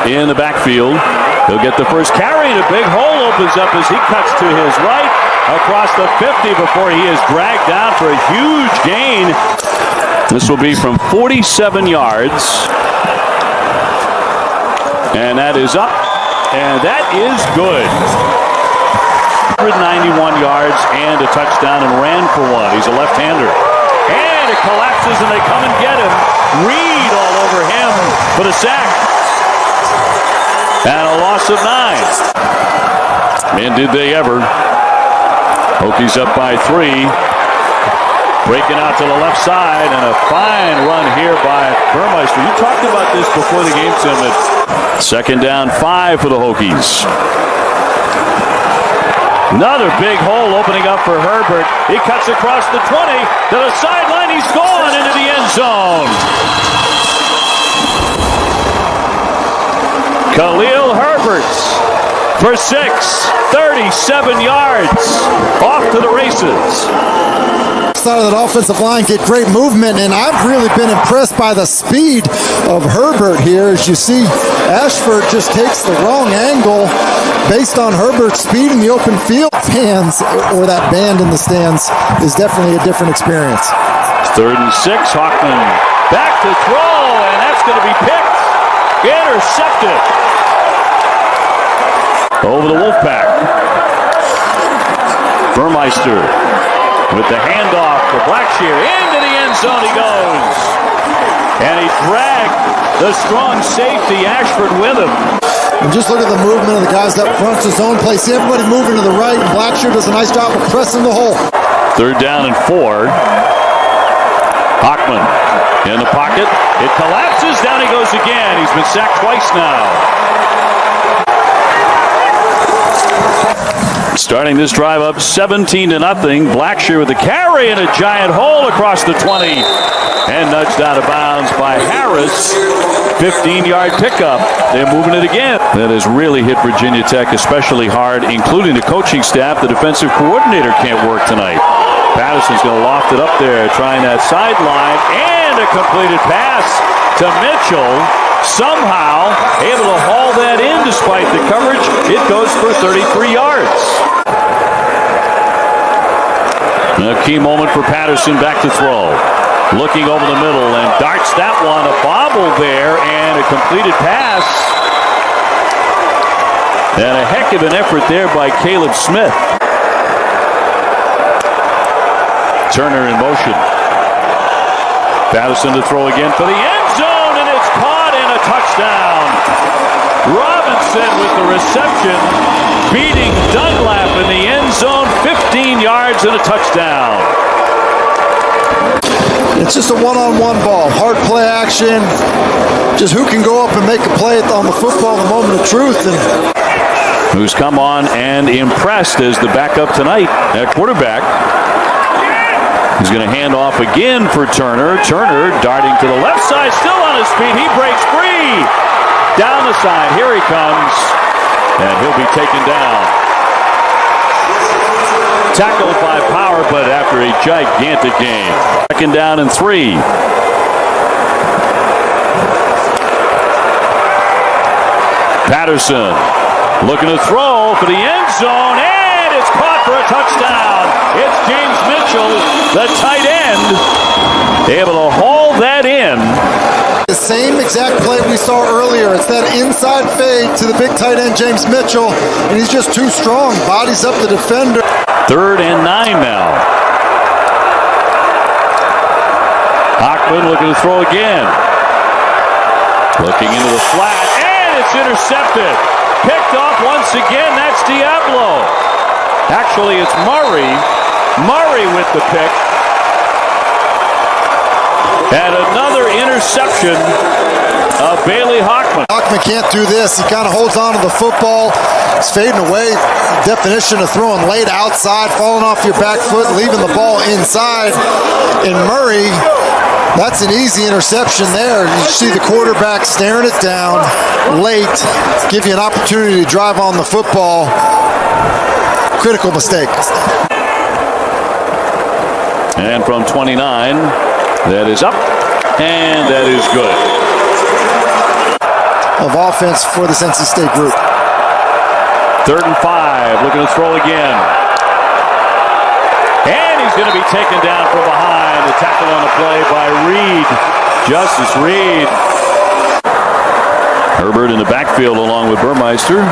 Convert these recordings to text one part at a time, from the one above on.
in the backfield. He'll get the first carry, and a big hole opens up as he cuts to his right across the 50 before he is dragged down for a huge gain. This will be from 47 yards. And that is up, and that is good. 191 yards and a touchdown, and ran for one. He's a left-hander. And it collapses, and they come and get him. Reed all over him for the sack. And a loss of 9. And did they ever. Hokies up by 3. Breaking out to the left side, and a fine run here by Burmeister. You talked about this before the game, Tim. Second down, 5 for the Hokies. Another big hole opening up for Herbert. He cuts across the 20 to the sideline. He's gone into the end zone. Khalil Herbert for 6, 37 yards. Off to the races. Side of that offensive line get great movement, and I've really been impressed by the speed of Herbert here. As you see, Ashford just takes the wrong angle based on Herbert's speed in the open field. Fans or that band in the stands is definitely a different experience. 3rd and 6. Hockman back to throw, and that's going to be picked. Intercepted over the Wolfpack. Burmeister with the handoff for Blackshear. Into the end zone he goes. And he dragged the strong safety Ashford with him. And just look at the movement of the guys up front. It's his own play. See everybody moving to the right, and Blackshear does a nice job of pressing the hole. 3rd down and 4. Hockman in the pocket. It collapses. Down he goes again. He's been sacked twice now. Starting this drive up 17-0. Blackshear with the carry and a giant hole across the 20. And nudged out of bounds by Harris. 15-yard pickup. They're moving it again. That has really hit Virginia Tech especially hard, including the coaching staff. The defensive coordinator can't work tonight. Patterson's going to loft it up there, trying that sideline. And a completed pass to Mitchell. Somehow able to haul that in despite the coverage. It goes for 33 yards. A key moment for Patterson, back to throw. Looking over the middle and darts that one. A bobble there and a completed pass. And a heck of an effort there by Caleb Smith. Turner in motion. Patterson to throw again for the end zone, and it's caught and a touchdown. Robinson with the reception, beating Dunlap in the end zone, 15 yards and a touchdown. It's just a one-on-one ball, hard play action. Just who can go up and make a play on the football, the moment of truth. And who's come on and impressed as the backup tonight at quarterback. He's going to hand off again for Turner. Turner darting to the left side, still on his feet. He breaks free. Down the side, here he comes. And he'll be taken down. Tackled by Power, but after a gigantic gain. 2nd down and 3. Patterson looking to throw for the end zone, and it's caught for a touchdown. It's James Mitchell, the tight end, able to haul that in. The same exact play we saw earlier. It's that inside fade to the big tight end, James Mitchell, and he's just too strong. Bodies up the defender. 3rd and 9 now. Hockman looking to throw again. Looking into the flat, and it's intercepted. Picked off once again. That's Diablo. Actually, it's Murray. Murray with the pick. And another interception of Bailey Hockman. Hockman can't do this. He kind of holds on to the football. He's fading away. Definition of throwing late outside, falling off your back foot, leaving the ball inside. And Murray, that's an easy interception there. You see the quarterback staring it down late. Give you an opportunity to drive on the football. Critical mistake. And from 29, that is up, and that is good. of offense for this NC State group. 3rd and 5, looking to throw again. And he's going to be taken down from behind. The tackle on the play by Reed. Justice Reed. Herbert in the backfield along with Burmeister,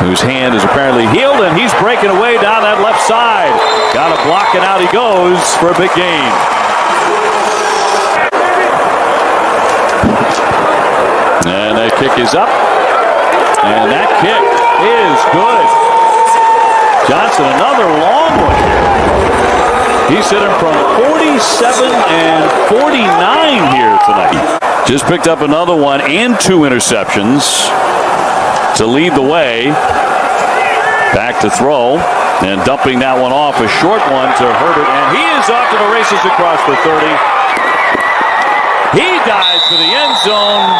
whose hand is apparently healed, and he's breaking away down that left side. Got to block it out. He goes for a big gain. And that kick is up. And that kick is good. Johnson, another long one here. He's sitting from 47 and 49 here tonight. Just picked up another one and 2 interceptions to lead the way. Back to throw and dumping that one off. A short one to Herbert, and he is off to the races across the 30. He dives for the end zone.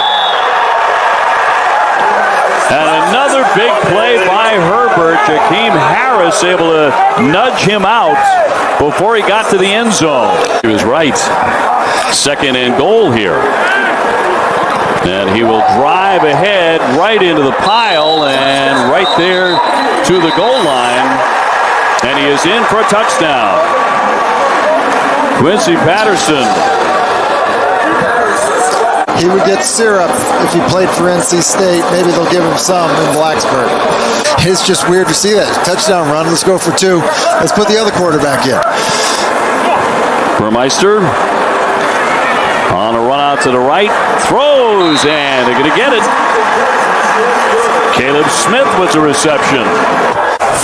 And another big play by Herbert. Jakeem Harris able to nudge him out before he got to the end zone. He was right. 2nd and goal here. And he will drive ahead right into the pile and right there to the goal line. And he is in for a touchdown. Quincy Patterson. He would get syrup if he played for NC State. Maybe they'll give him some in Blacksburg. It's just weird to see that. Touchdown run. Let's go for 2. Let's put the other quarterback in. Burmeister on a run out to the right. Throws, and they're going to get it. Caleb Smith with the reception.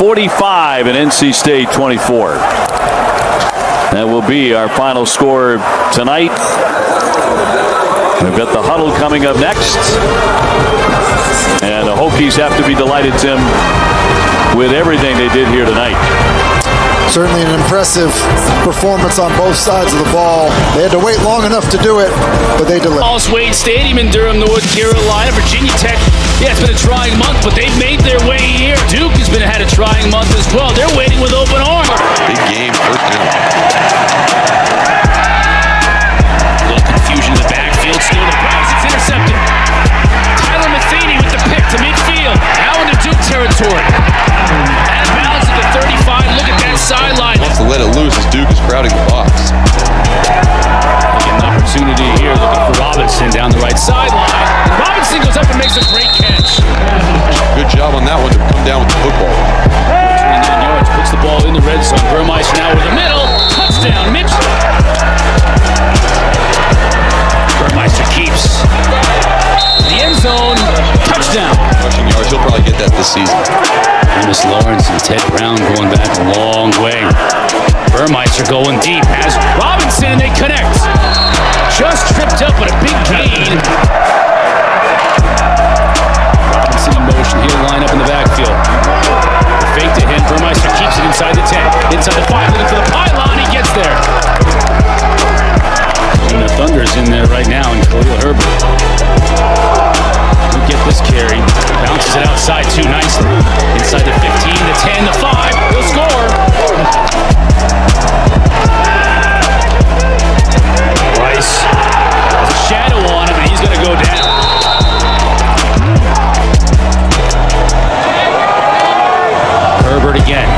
45 and NC State 24. That will be our final score tonight. We've got the huddle coming up next. And the Hokies have to be delighted, Tim, with everything they did here tonight. Certainly an impressive performance on both sides of the ball. They had to wait long enough to do it, but they delivered. Wade Stadium in Durham, North Carolina. Virginia Tech, yeah, it's been a trying month, but they've made their way here. Duke has had a trying month as well. They're waiting with open arms. Big game, 1st down. A little confusion in the backfield. Still the Browns. It's intercepted. Tyler Matheny with the pick to midfield. Now into Duke territory. Out of bounds at the 35. Look at that sideline. Wants to let it loose as Duke is crowding the box. An opportunity here, looking for Robinson down the right sideline. Robinson goes up and makes a great catch. Good job on that one to come down with the football. 29 yards, puts the ball in the red zone. Burmeister now with the middle. Touchdown, Mitch. Burmeister keeps the end zone. Touchdown. Rushing yards, he'll probably get that this season. Amos Lawrence and Ted Brown going back a long way. Burmeister going deep. Has Robinson, and they connect. Just tripped up, but a big gain. Robinson in motion. He'll line up in the backfield. Fake to him. Burmeister keeps it inside the 10. Inside the 5. Looking for the pylon. He gets there. And the Thunder's in there right now, and Khalil Herbert will get this carry. Bounces it outside too nicely. Inside the 15, the 10, the 5. He'll score. Rice has a shadow on him, and he's going to go down. Herbert again.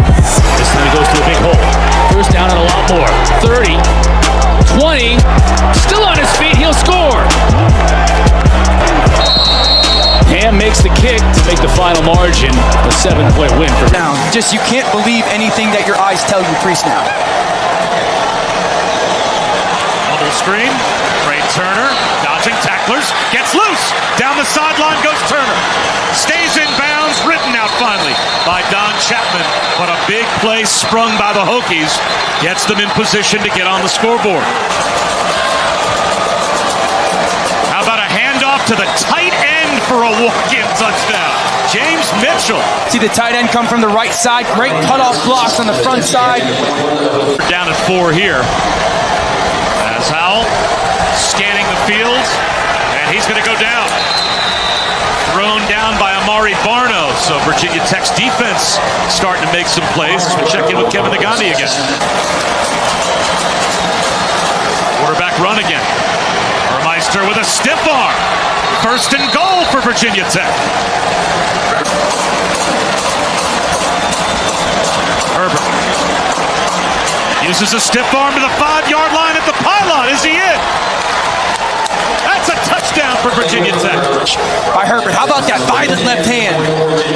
This time he goes to a big hole. 1st down and a lot more. 30, 20, still on his feet. He'll score. Ham makes the kick to make the final margin a 7-point win for now. Just you can't believe anything that your eyes tell you pre-snap. Bubble screen. Trey Turner dodging tacklers. Gets loose. Down the sideline goes Turner. Stays in bounds. Written out finally by Don Chapman. But a big play sprung by the Hokies gets them in position to get on the scoreboard. How about a handoff to the tight end for a walk-in touchdown? James Mitchell. See the tight end come from the right side. Great cutoff blocks on the front side. Down at 4 here. As Howell scanning the field, and he's going to go down. Thrown down by Amari Barno. So Virginia Tech's defense starting to make some plays. As we check in with Kevin Nagandi again. Quarterback run again. Burmeister with a stiff arm. First and goal for Virginia Tech. Herbert uses a stiff arm to the 5-yard line at the pylon. Is he in? That's a touchdown for Virginia Tech. By Herbert. How about that violent left hand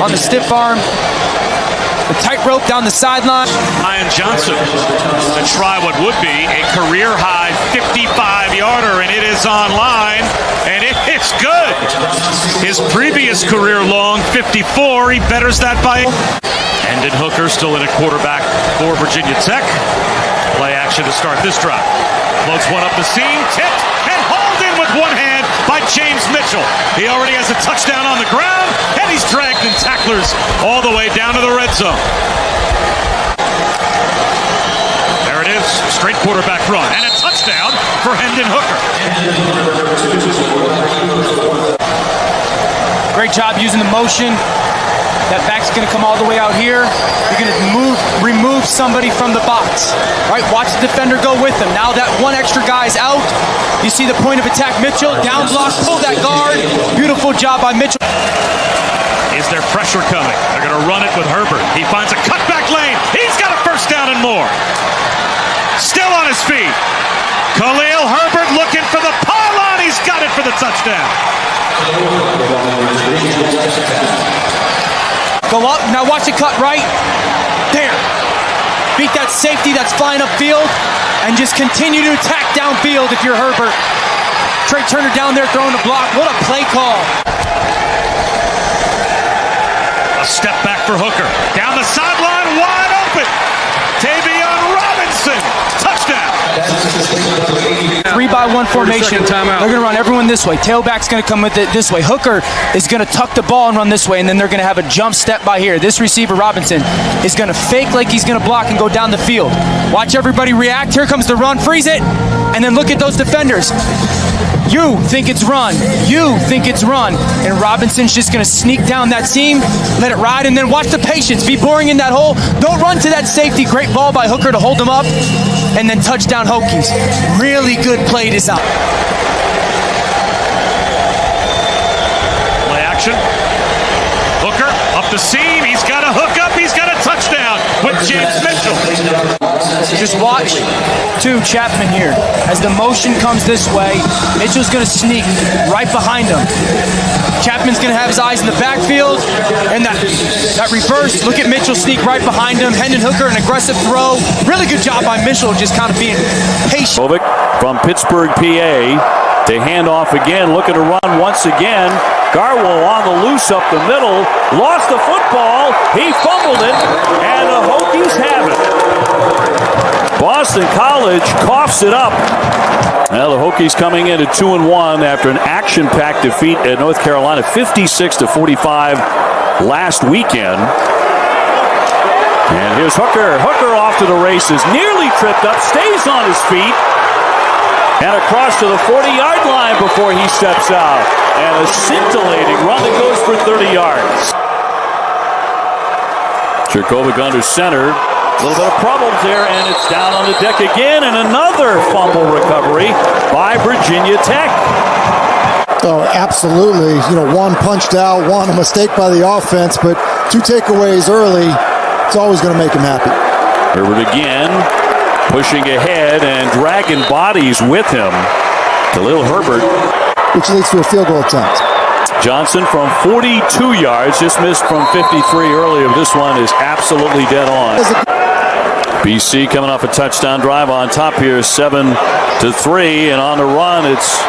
on the stiff arm? The tightrope down the sideline. Ryan Johnson to try what would be a career-high 55-yarder, and it is online, and it's good. His previous career-long 54, he betters that by... Hendon Hooker still in a quarterback for Virginia Tech. Play action to start this drive. Floats one up the seam, tipped, and hauled in with one hand by James Mitchell. He already has a touchdown on the ground, and he's dragged in tacklers all the way down to the red zone. There it is, straight quarterback run, and a touchdown for Hendon Hooker. Great job using the motion. That back's going to come all the way out here. You're going to remove somebody from the box. Right? Watch the defender go with him. Now that one extra guy's out. You see the point of attack. Mitchell, down block, pull that guard. Beautiful job by Mitchell. Is there pressure coming? They're going to run it with Herbert. He finds a cutback lane. He's got a first down and more. Still on his feet. Khalil Herbert looking for the pylon. He's got it for the touchdown. Go up. Now watch it cut right. There. Beat that safety that's flying upfield and just continue to attack downfield if you're Herbert. Trey Turner down there throwing the block. What a play call. A step back for Hooker. Down the sideline, wide open. Tavion Robinson. Touchdown. 3-by-1 formation. They're going to run everyone this way. Tailback's going to come with it this way. Hooker is going to tuck the ball and run this way, and then they're going to have a jump step by here. This receiver, Robinson, is going to fake like he's going to block and go down the field. Watch everybody react. Here comes the run. Freeze it. And then look at those defenders. You think it's run. You think it's run. And Robinson's just going to sneak down that seam, let it ride, and then watch the patience. Be boring in that hole. Don't run to that safety. Great ball by Hooker to hold him up. And then touchdown Hokies. Really good play design. Play action. Hooker up the seam. He's got a hook up. He's got a touchdown with James Mitchell. Just watch Chapman here. As the motion comes this way, Mitchell's going to sneak right behind him. Chapman's going to have his eyes in the backfield. And that reverse, look at Mitchell sneak right behind him. Hendon Hooker, an aggressive throw. Really good job by Mitchell, just kind of being patient. From Pittsburgh, PA, to hand off again, looking to run once again. Garwell on the loose up the middle, lost the football, he fumbled it, and the Hokies have it. Boston College coughs it up. Well, the Hokies coming in at 2-1 after an action-packed defeat at North Carolina, 56-45 last weekend. And here's Hooker. Hooker off to the races, nearly tripped up, stays on his feet, and across to the 40-yard line before he steps out. And a scintillating run that goes for 30 yards. Jerkovic under center. A little bit of problems there, and it's down on the deck again, and another fumble recovery by Virginia Tech. Oh, absolutely. One punched out, one a mistake by the offense, but 2 takeaways early. It's always going to make him happy. Herbert again, pushing ahead and dragging bodies with him. Khalil Herbert. Which leads to a field goal attempt. Johnson from 42 yards, just missed from 53 earlier. This one is absolutely dead on. BC coming off a touchdown drive on top here, 7-3, and on the run, it's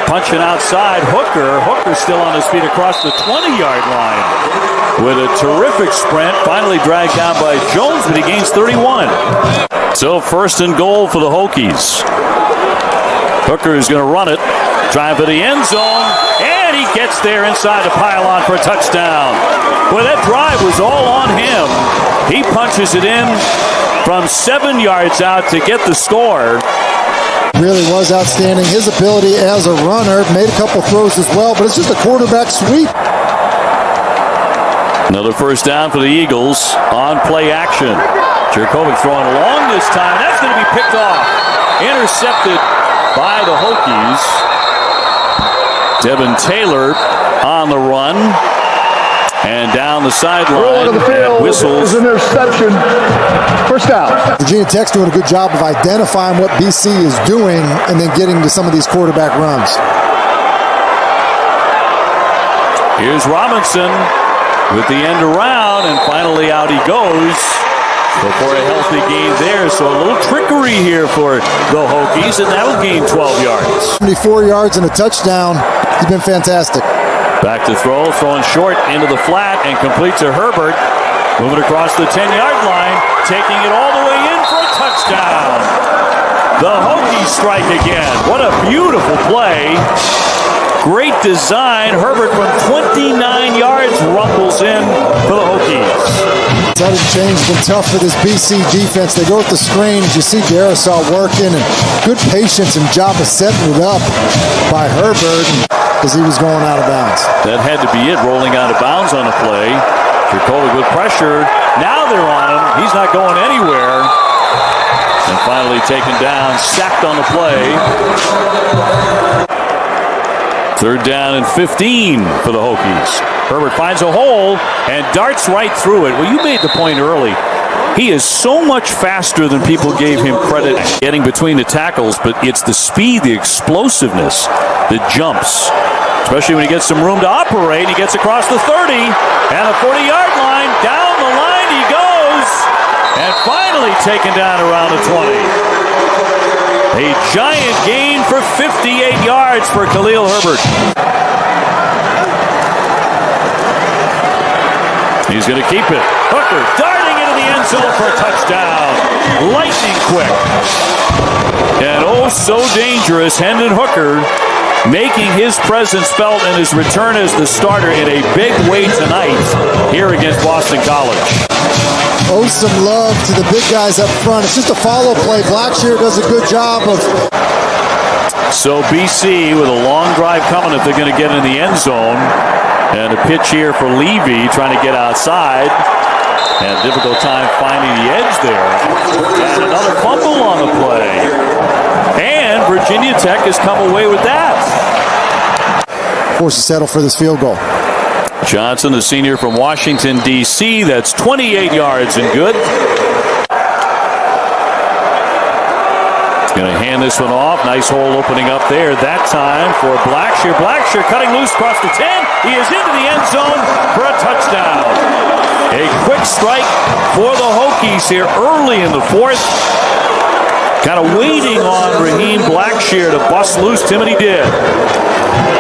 punching outside. Hooker still on his feet across the 20-yard line with a terrific sprint, finally dragged down by Jones, but he gains 31. So first and goal for the Hokies. Hooker is going to run it, drive to the end zone, and he gets there inside the pylon for a touchdown. Boy, that drive was all on him. He punches it in from 7 yards out to get the score. Really was outstanding. His ability as a runner, made a couple throws as well, but it's just a quarterback sweep. Another first down for the Eagles on play action. Jerkovic throwing long this time. That's going to be picked off. Intercepted by the Hokies. Devin Taylor on the run. And down the sideline. Roll to the field. Whistles. Is an interception. First out. Virginia Tech's doing a good job of identifying what BC is doing and then getting to some of these quarterback runs. Here's Robinson with the end around, and finally out he goes before a healthy gain there. So a little trickery here for the Hokies, and that'll gain 12 yards. 74 yards and a touchdown. He's been fantastic. Back to throw, throwing short into the flat and complete to Herbert. Moving across the 10-yard line, taking it all the way in for a touchdown. The Hokies strike again. What a beautiful play. Great design. Herbert from 29 yards rumbles in for the Hokies. Sudden change been tough for this BC defense. They go with the screens. You see Darisaw working, and good patience and job of setting it up by Herbert as he was going out of bounds. That had to be it, rolling out of bounds on the play. Jurkovec with pressure. Now they're on him. He's not going anywhere. And finally taken down, sacked on the play. 3rd down and 15 for the Hokies. Herbert finds a hole and darts right through it. Well, you made the point early. He is so much faster than people gave him credit getting between the tackles, but it's the speed, the explosiveness, the jumps, especially when he gets some room to operate. He gets across the 30 and a 40-yard line. Down the line he goes, and finally taken down around the 20. A giant gain for 58 yards for Khalil Herbert. He's going to keep it. Hooker darting into the end zone for a touchdown. Lightning quick. And oh so dangerous, Hendon Hooker making his presence felt in his return as the starter in a big way tonight here against Boston College. Oh, some love to the big guys up front. It's just a follow play. Blackshear does a good job of... So BC with a long drive coming if they're going to get in the end zone. And a pitch here for Levy trying to get outside. And a difficult time finding the edge there. And another fumble on the play. And Virginia Tech has come away with that. Forced to settle for this field goal. Johnson, the senior from Washington, D.C. That's 28 yards and good. Going to hand this one off. Nice hole opening up there that time for Blackshear. Blackshear cutting loose across the 10. He is into the end zone for a touchdown. A quick strike for the Hokies here early in the 4th. Kind of waiting on Raheem Blackshear to bust loose. Timothy did.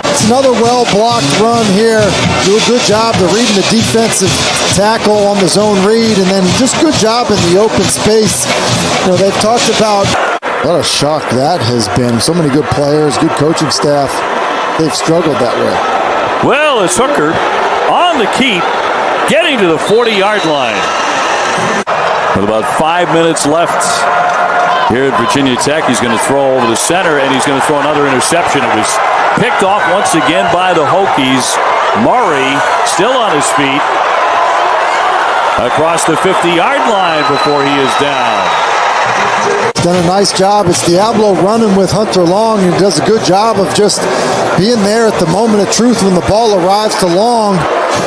It's another well-blocked run here. Do a good job of reading the defensive tackle on the zone read, and then just good job in the open space. You know, they've talked about what a shock that has been. So many good players, good coaching staff. They've struggled that way. Well, it's Hooker on the keep, getting to the 40-yard line. With about 5 minutes left here at Virginia Tech, he's going to throw over the center, and he's going to throw another interception. It was picked off once again by the Hokies. Murray still on his feet across the 50-yard line before he is down. He's done a nice job. It's Diablo running with Hunter Long, and does a good job of just being there at the moment of truth when the ball arrives to Long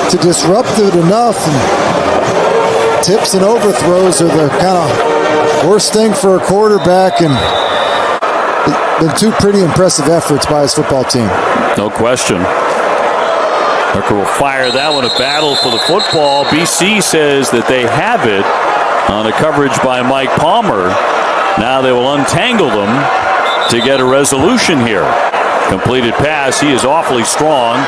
to disrupt it enough. And tips and overthrows are the kind of worst thing for a quarterback, and been two pretty impressive efforts by his football team. No question. Hooker will fire that one, a battle for the football. BC says that they have it on a coverage by Mike Palmer. Now they will untangle them to get a resolution here. Completed pass. He is awfully strong.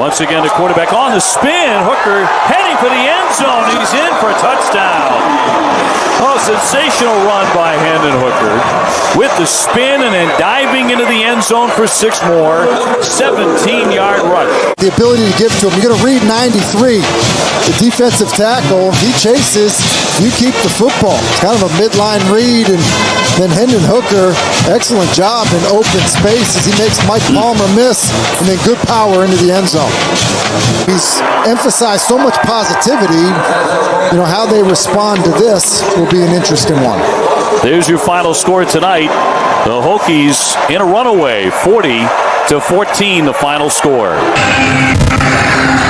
Once again, the quarterback on the spin. Hooker heading for the end zone. He's in for a touchdown. Oh, sensational run by Hendon Hooker with the spin and then diving into the end zone for 6 more. 17-yard rush. The ability to give to him. You're going to read 93. The defensive tackle, he chases, you keep the football. It's kind of a midline read, and then Hendon Hooker, excellent job in open space as he makes Mike Palmer miss, and then good power into the end zone. He's emphasized so much positivity. You know, how they respond to this will be an interesting one. There's your final score tonight. The Hokies in a runaway, 40 14, the final score.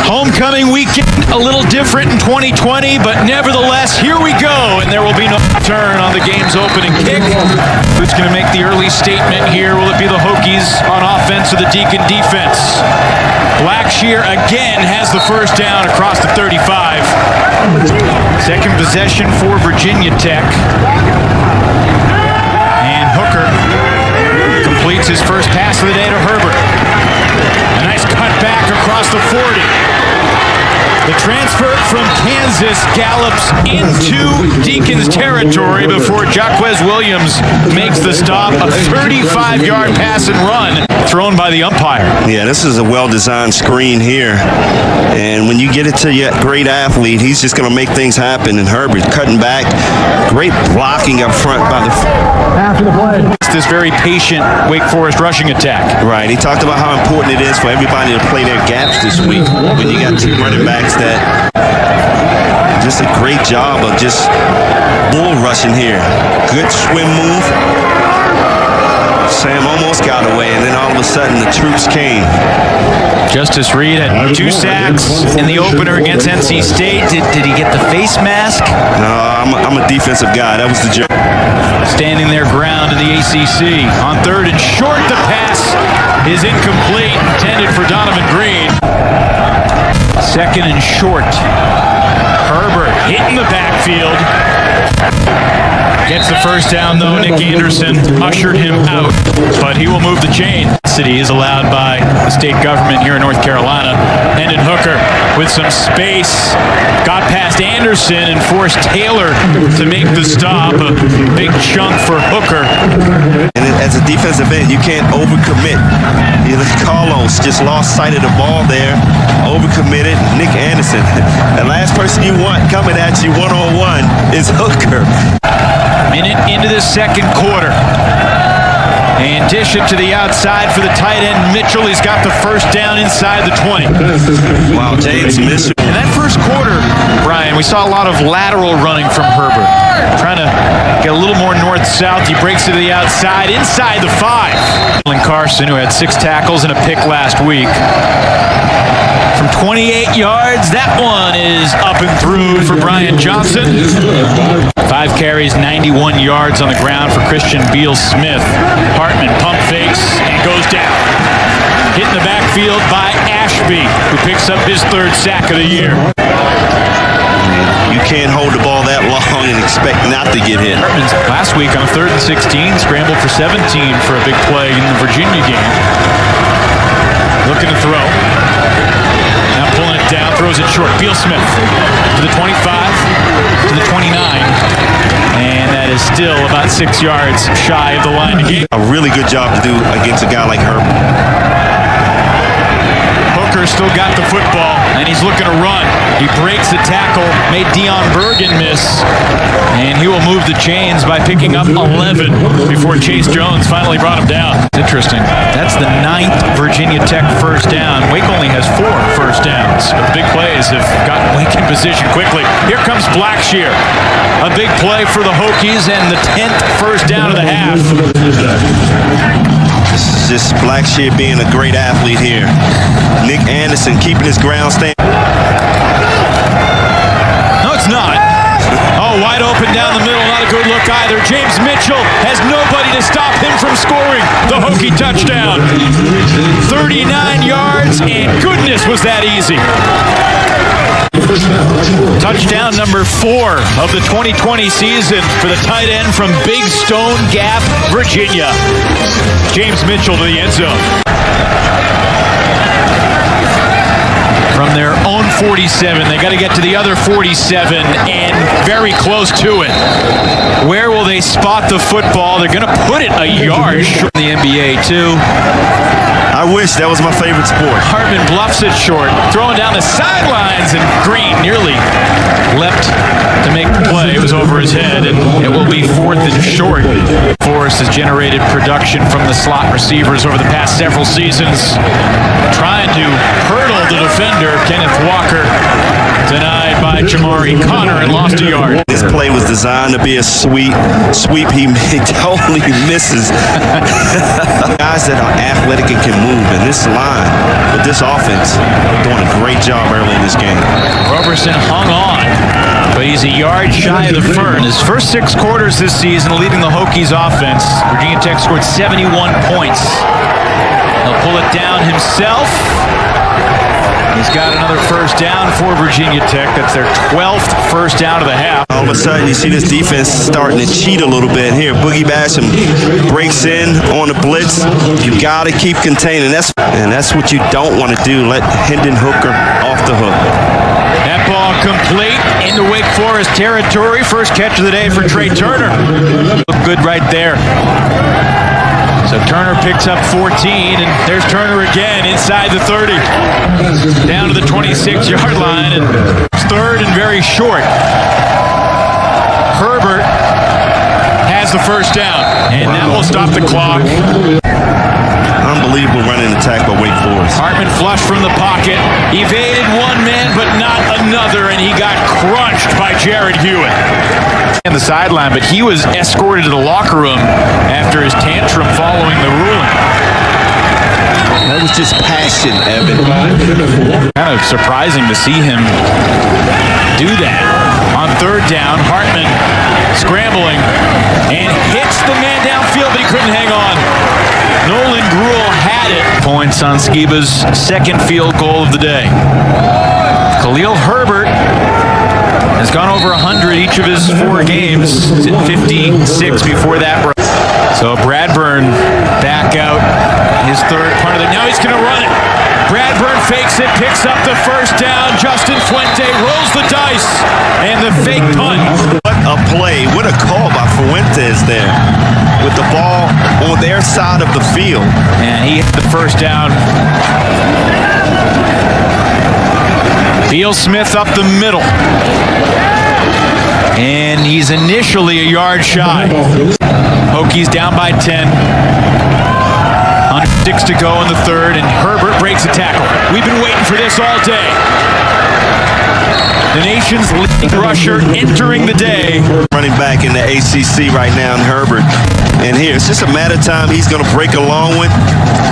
Homecoming weekend, a little different in 2020, but nevertheless, here we go, and there will be no turn on the game's opening kick. Who's going to make the early statement here? Will it be the Hokies on offense or the Deacon defense? Blackshear again has the first down across the 35. Second possession for Virginia Tech. And Hooker completes his first pass of the day to Herbert. A nice cut back across the 40. The transfer from Kansas gallops into Deacon's territory before Jaquez Williams makes the stop. A 35-yard pass and run thrown by the umpire. Yeah, this is a well-designed screen here. And when you get it to your great athlete, he's just going to make things happen. And Herbert cutting back. Great blocking up front by the... After the play. This very patient Wake Forest rushing attack. Right. He talked about how important it is for everybody to play their gaps this week. When you got two running backs that just a great job of just bull rushing here. Good swim move. Sam almost got away, and then all of a sudden the troops came. Justice Reed had 2 sacks in the opener against NC State. Did he get the face mask? No, I'm a defensive guy. That was the joke. Standing their ground in the ACC. On third and short, the pass is incomplete, intended for Donovan Green. Second and short. Herbert hitting the backfield. Gets the first down, though. Nick Anderson ushered him out, but he will move the chain. City is allowed by the state government here in North Carolina. Hendon Hooker with some space. Got past Anderson and forced Taylor to make the stop. A big chunk for Hooker. And as a defensive end, you can't overcommit. Carlos just lost sight of the ball there. Overcommitted. Nick Anderson. The last person you want coming at you one-on-one is Hooker. Minute into the second quarter. And dish it to the outside for the tight end Mitchell. He's got the first down inside the 20. Wow, James Mitchell. In that first quarter, Brian, we saw a lot of lateral running from Herbert. Trying to get a little more north-south. He breaks it to the outside, inside the 5. Carson, who had 6 tackles and a pick last week. From 28 yards, that one is up and through for Brian Johnson. 5 carries, 91 yards on the ground for Christian Beal-Smith. Hartman pump fakes and goes down. Hit in the backfield by Ashby, who picks up his 3rd sack of the year. You can't hold the ball that long and expect not to get hit. Hartman's last week on a 3rd and 16, scrambled for 17 for a big play in the Virginia game. Looking to throw. Now pulling it down, throws it short. Beal-Smith to the 25, to the 29. And that is still about 6 yards shy of the line to gain. A really good job to do against a guy like Herbert. Hooker still got the football, and he's looking to run. He breaks the tackle, made Dion Bergen miss, and he will move the chains by picking up 11 before Chase Jones finally brought him down. Interesting. That's the 9th Virginia Tech first down. Wake only has 4 first downs. The big plays have gotten Wake in position quickly. Here comes Blackshear. A big play for the Hokies and the 10th first down of the half. This is just Blackshear being a great athlete here. Nick Anderson keeping his ground stand. No, it's not. Oh, wide open down the middle. Not a good look either. James Mitchell has nobody to stop him from scoring the Hokie touchdown. 39 yards, and goodness, was that easy. Touchdown number 4 of the 2020 season for the tight end from Big Stone Gap, Virginia. James Mitchell to the end zone. From their own 47, they got to get to the other 47 and very close to it. Where will they spot the football? They're going to put it a yard short in the NBA too. I wish that was my favorite sport. Hartman bluffs it short, throwing down the sidelines, and Green nearly leapt to make the play. It was over his head, and it will be 4th and short for Texas has generated production from the slot receivers over the past several seasons. Trying to hurdle the defender, Kenneth Walker. Denied by Jamari Connor and lost a yard. This play was designed to be a sweep. He totally misses. Guys that are athletic and can move, and this line with this offense doing a great job early in this game. Roberson hung on, but he's a yard shy of the first. His first 6 quarters this season, leading the Hokies offense. Virginia Tech scored 71 points. He'll pull it down himself. He's got another first down for Virginia Tech. That's their 12th first down of the half. All of a sudden, you see this defense starting to cheat a little bit here. Boogie Basham breaks in on the blitz. You got to keep containing. That's what you don't want to do. Let Hendon Hooker off the hook. That ball complete into Wake Forest territory. First catch of the day for Trey Turner. Look good right there. So Turner picks up 14, and there's Turner again inside the 30. Down to the 26-yard line, and third and very short. Herbert has the first down, and that will stop the clock. Unbelievable running attack by Wake Forest. Hartman flushed from the pocket, evaded one man but not another, and he got crunched by Jared Hewitt. On the sideline, but he was escorted to the locker room after his tantrum following the ruling. That was just passion, Evan. Kind of surprising to see him do that. On third down, Hartman scrambling and hits the man downfield, but he couldn't hang on. Nolan Gruel had it. Points on Skiba's second field goal of the day. Khalil Herbert has gone over 100 each of his 4 games. He's at 56 before that. So Bradburn back out his third punt of the. Now he's going to run it. Bradburn fakes it, picks up the first down. Justin Fuente rolls the dice, and the fake punt. What a play. What a call by Fuentes there. With the ball on their side of the field. And he hit the first down. Beal Smith up the middle. And he's initially a yard shy. Hokies down by 10. Under 6 to go in the third, and Herbert breaks a tackle. We've been waiting for this all day. The nation's leading rusher entering the day. Running back in the ACC right now in Herbert. And here, it's just a matter of time. He's going to break a long one.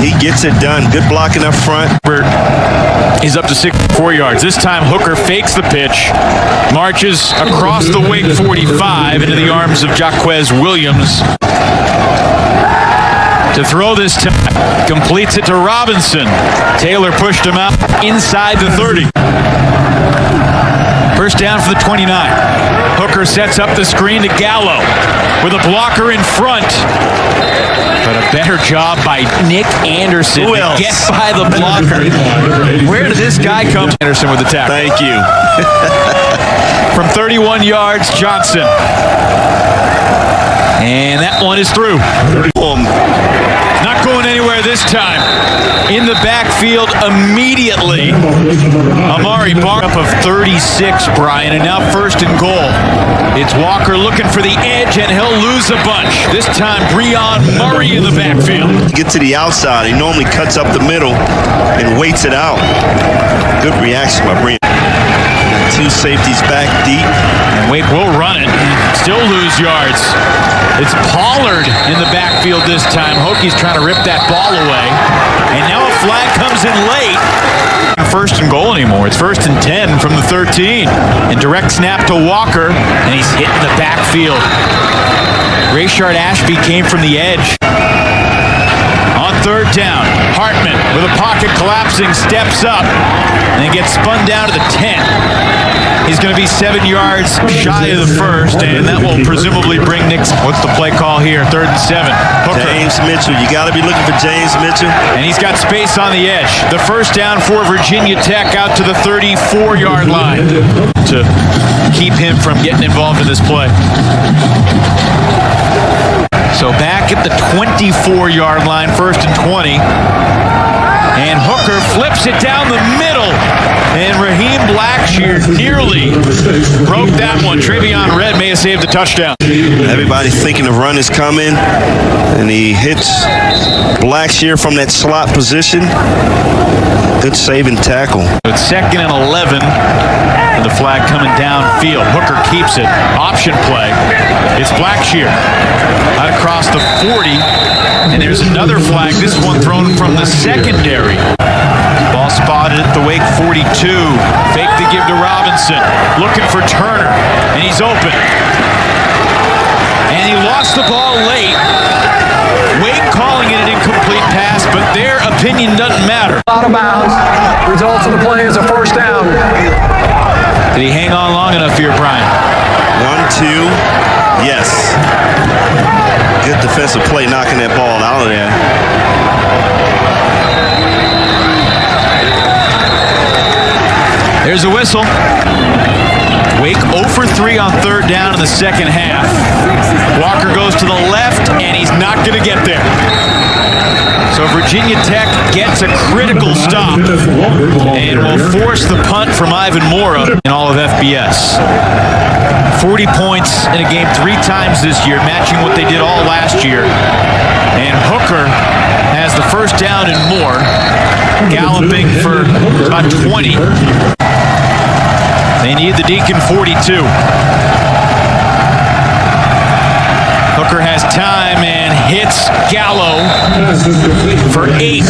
He gets it done. Good blocking up front. Herbert is up to 64 yards. This time, Hooker fakes the pitch, marches across the Wake 45 into the arms of Jaquez Williams. To throw this time, completes it to Robinson. Taylor pushed him out inside the 30. First down for the 29. Hooker sets up the screen to Gallo with a blocker in front. But a better job by Nick Anderson to get by the blocker. Where did this guy come? Anderson with the tackle. Thank you. From 31 yards, Johnson. And that one is through. Not going anywhere this time. In the backfield immediately. Amari Barr up of 36, Brian, and now first and goal. It's Walker looking for the edge, and he'll lose a bunch. This time, Breon Murray in the backfield. Get to the outside. He normally cuts up the middle and waits it out. Good reaction by Breon. 2 safeties back deep. And Wake will run it. Still lose yards. It's Pollard in the backfield this time. Hokies trying to rip that ball away. And now a flag comes in late. First and goal anymore. It's first and 10 from the 13. And direct snap to Walker. And he's hitting the backfield. Rayshard Ashby came from the edge. On third down, Hartman with a pocket collapsing, steps up, and gets spun down to the 10. He's going to be 7 yards shy of the first, and that will presumably bring Nick. What's the play call here? Third and 7. Hooker. James Mitchell. You got to be looking for James Mitchell. And he's got space on the edge. The first down for Virginia Tech out to the 34-yard line to keep him from getting involved in this play. So back at the 24-yard line, first and 20. And Hooker flips it down the middle. And Raheem Blackshear nearly broke that one. Travion Red may have saved the touchdown. Everybody thinking the run is coming, and he hits Blackshear from that slot position. Good saving tackle. It's 2nd and 11. And the flag coming downfield. Hooker keeps it. Option play. It's Blackshear out across the 40. And there's another flag. This one thrown from the secondary. Ball spotted at the Wake 42. Fake to give to Robinson. Looking for Turner. And he's open. And he lost the ball late. Wake calling it an incomplete pass, but their opinion doesn't matter. Out of bounds. Results of the play is a first down. Did he hang on long enough here, Brian? 1-2. Yes. Good defensive play knocking that ball out of there. There's a whistle. Wake 0 for 3 on 3rd down in the second half. Walker goes to the left, and he's not going to get there. So Virginia Tech gets a critical stop and will force the punt from Ivan Mora in all of FBS. 40 points in a game 3 times this year, matching what they did all last year. And Hooker has the first down and more, galloping for about 20. They need the Deacon 42. Hooker has time and hits Gallo for 8.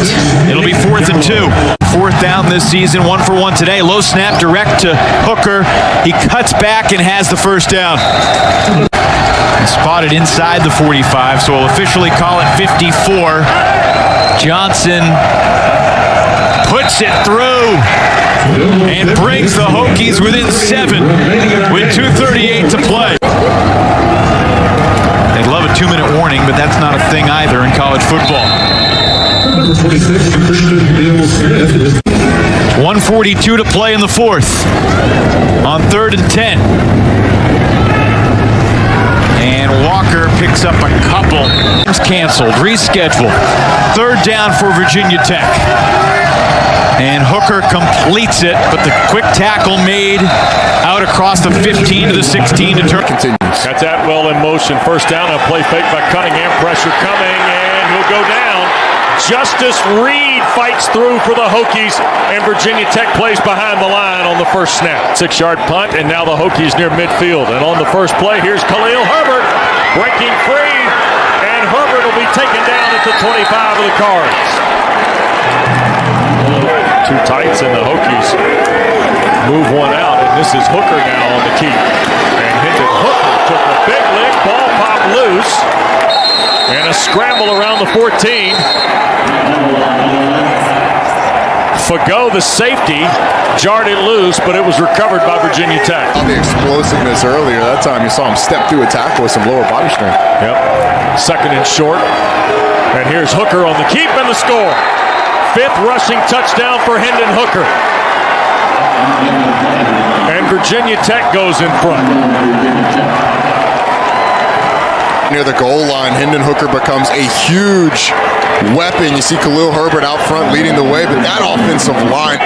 It'll be 4th and 2. 4th down this season, 1 for 1 today. Low snap direct to Hooker. He cuts back and has the first down. Spotted inside the 45, so we'll officially call it 54. Johnson puts it through and brings the Hokies within 7 with 2:38 to play. They'd love a 2-minute warning, but that's not a thing either in college football. 1:42 to play in the 4th on 3rd and 10. And Walker picks up a couple. It's canceled, rescheduled. 3rd down for Virginia Tech. And Hooker completes it, but the quick tackle made out across the 15 to the 16 to turn. That's Atwell in motion. First down, a play fake by Cunningham. Pressure coming, and he'll go down. Justice Reed fights through for the Hokies, and Virginia Tech plays behind the line on the first snap. 6-yard punt, and now the Hokies near midfield. And on the first play, here's Khalil Herbert breaking free, and Herbert will be taken down at the 25 of the Cards. 2 tights, and the Hokies move one out, and this is Hooker now on the keep. And Hendon Hooker took a big lick, ball popped loose, and a scramble around the 14. Fago, the safety, jarred it loose, but it was recovered by Virginia Tech. On the explosiveness earlier, that time you saw him step through a tackle with some lower body strength. Yep. 2nd and short. And here's Hooker on the keep and the score. 5th rushing touchdown for Hendon Hooker. And Virginia Tech goes in front. Near the goal line, Hendon Hooker becomes a huge weapon. You see Khalil Herbert out front leading the way, but that offensive line.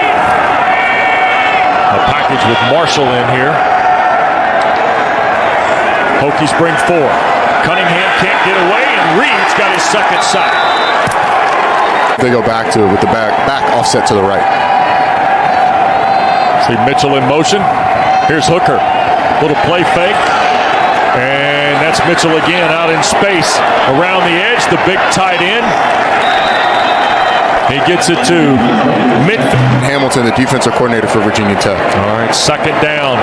A package with Marshall in here. Hokies bring 4. Cunningham can't get away, and Reed's got his 2nd sack. They go back to it with the back offset to the right. See Mitchell in motion. Here's Hooker. Little play fake. And that's Mitchell again out in space. Around the edge, the big tight end. He gets it to midfield. Hamilton, the defensive coordinator for Virginia Tech. All right, 2nd down.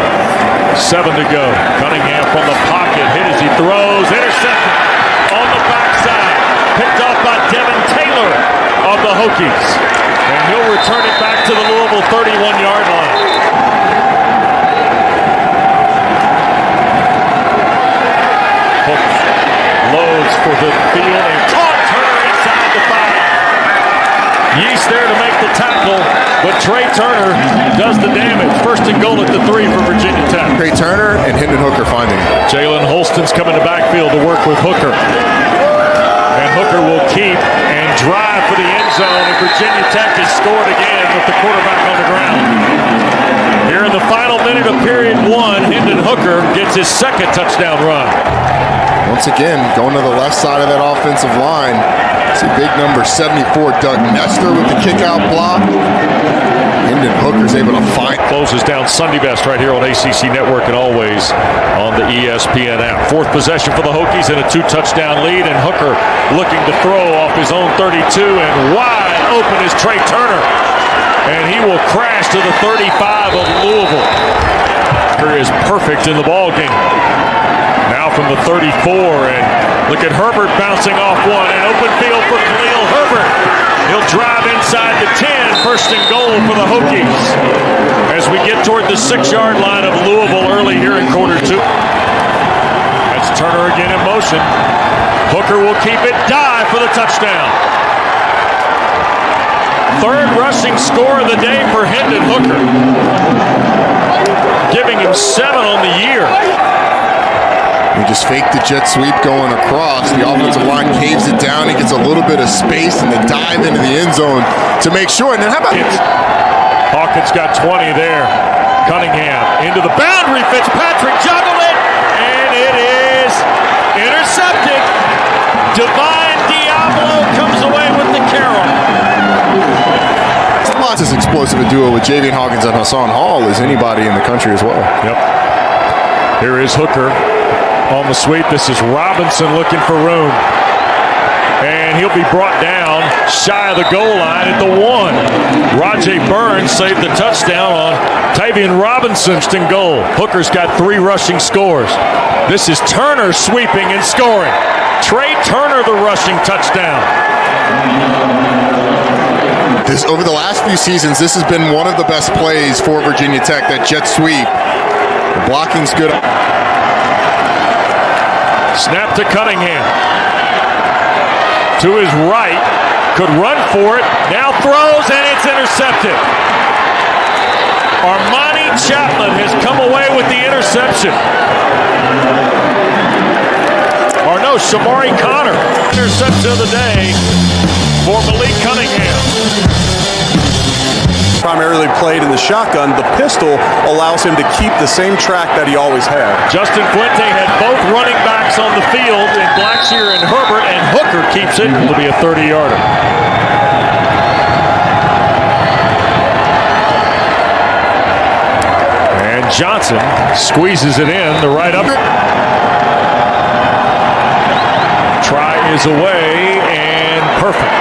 7 to go. Cunningham from the pocket. Hit as he throws. Intercepted on the backside. Picked off by Devin Taylor of the Hokies. And he'll return it back to the Louisville 31-yard line. Hooker loads for the field and caught. Turner inside the 5. Yeast there to make the tackle, but Trey Turner does the damage. 1st and goal at the 3 for Virginia Tech. Trey Turner and Hendon Hooker finding. Jalen Holston's coming to backfield to work with Hooker. And Hooker will keep and drive for the end zone. And Virginia Tech has scored again with the quarterback on the ground. Here in the final minute of period one, Hendon Hooker gets his second touchdown run. Once again, going to the left side of that offensive line. See big number 74, Doug Nestor with the kick-out block. Hendon Hooker's able to find. Closes down Sunday Best right here on ACC Network and always on the ESPN app. Fourth possession for the Hokies and a 2-touchdown lead. And Hooker looking to throw off his own 32, and wide open is Trey Turner. And he will crash to the 35 of Louisville. Hooker is perfect in the ball game. Now from the 34, and look at Herbert bouncing off one. An open field for Khalil Herbert. He'll drive inside the 10, first and goal for the Hokies. As we get toward the 6-yard line of Louisville early here in quarter two. That's Turner again in motion. Hooker will keep it, dive for the touchdown. Third rushing score of the day for Hendon Hooker. Giving him 7 on the year. He just faked the jet sweep going across. The offensive line caves it down. He gets a little bit of space and then dive into the end zone to make sure. And then how about Hawkins got 20 there. Cunningham into the boundary. Fitzpatrick juggled it, and it is intercepted. Divine Diablo comes away with the carry. Lots as explosive a duo with Javian Hawkins and Hassan Hall as anybody in the country as well. Yep. Here is Hooker on the sweep. This is Robinson looking for room. And he'll be brought down shy of the goal line at the 1. Rajay Burns saved the touchdown on Tavian Robinson's goal. Hooker's got 3 rushing scores. This is Turner sweeping and scoring. Trey Turner the rushing touchdown. Over the last few seasons, this has been one of the best plays for Virginia Tech, that jet sweep. The blocking's good. Snap to Cunningham. To his right. Could run for it. Now throws, and it's intercepted. Armani Chapman has come away with the interception. Or no, Shamari Connor. Interception of the day for Malik Cunningham. Primarily played in the shotgun, the pistol allows him to keep the same track that he always had. Justin Fuente had both running backs on the field in Blackshear and Herbert, and Hooker keeps it. It'll be a 30-yarder. And Johnson squeezes it in, the right up. Try is away, and perfect.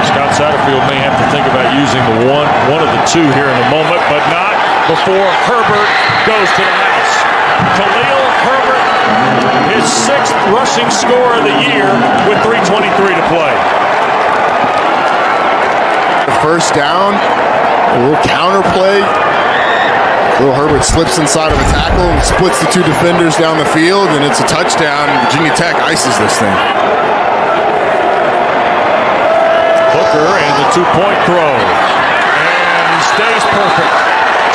Scott Satterfield may have to think about using the one of the 2 here in a moment, but not before Herbert goes to the house. Khalil Herbert, his 6th rushing score of the year with 3:23 to play. First down, a little counter play. Khalil Herbert slips inside of a tackle and splits the 2 defenders down the field, and it's a touchdown. Virginia Tech ices this thing. Hooker and the 2-point throw. And he stays perfect.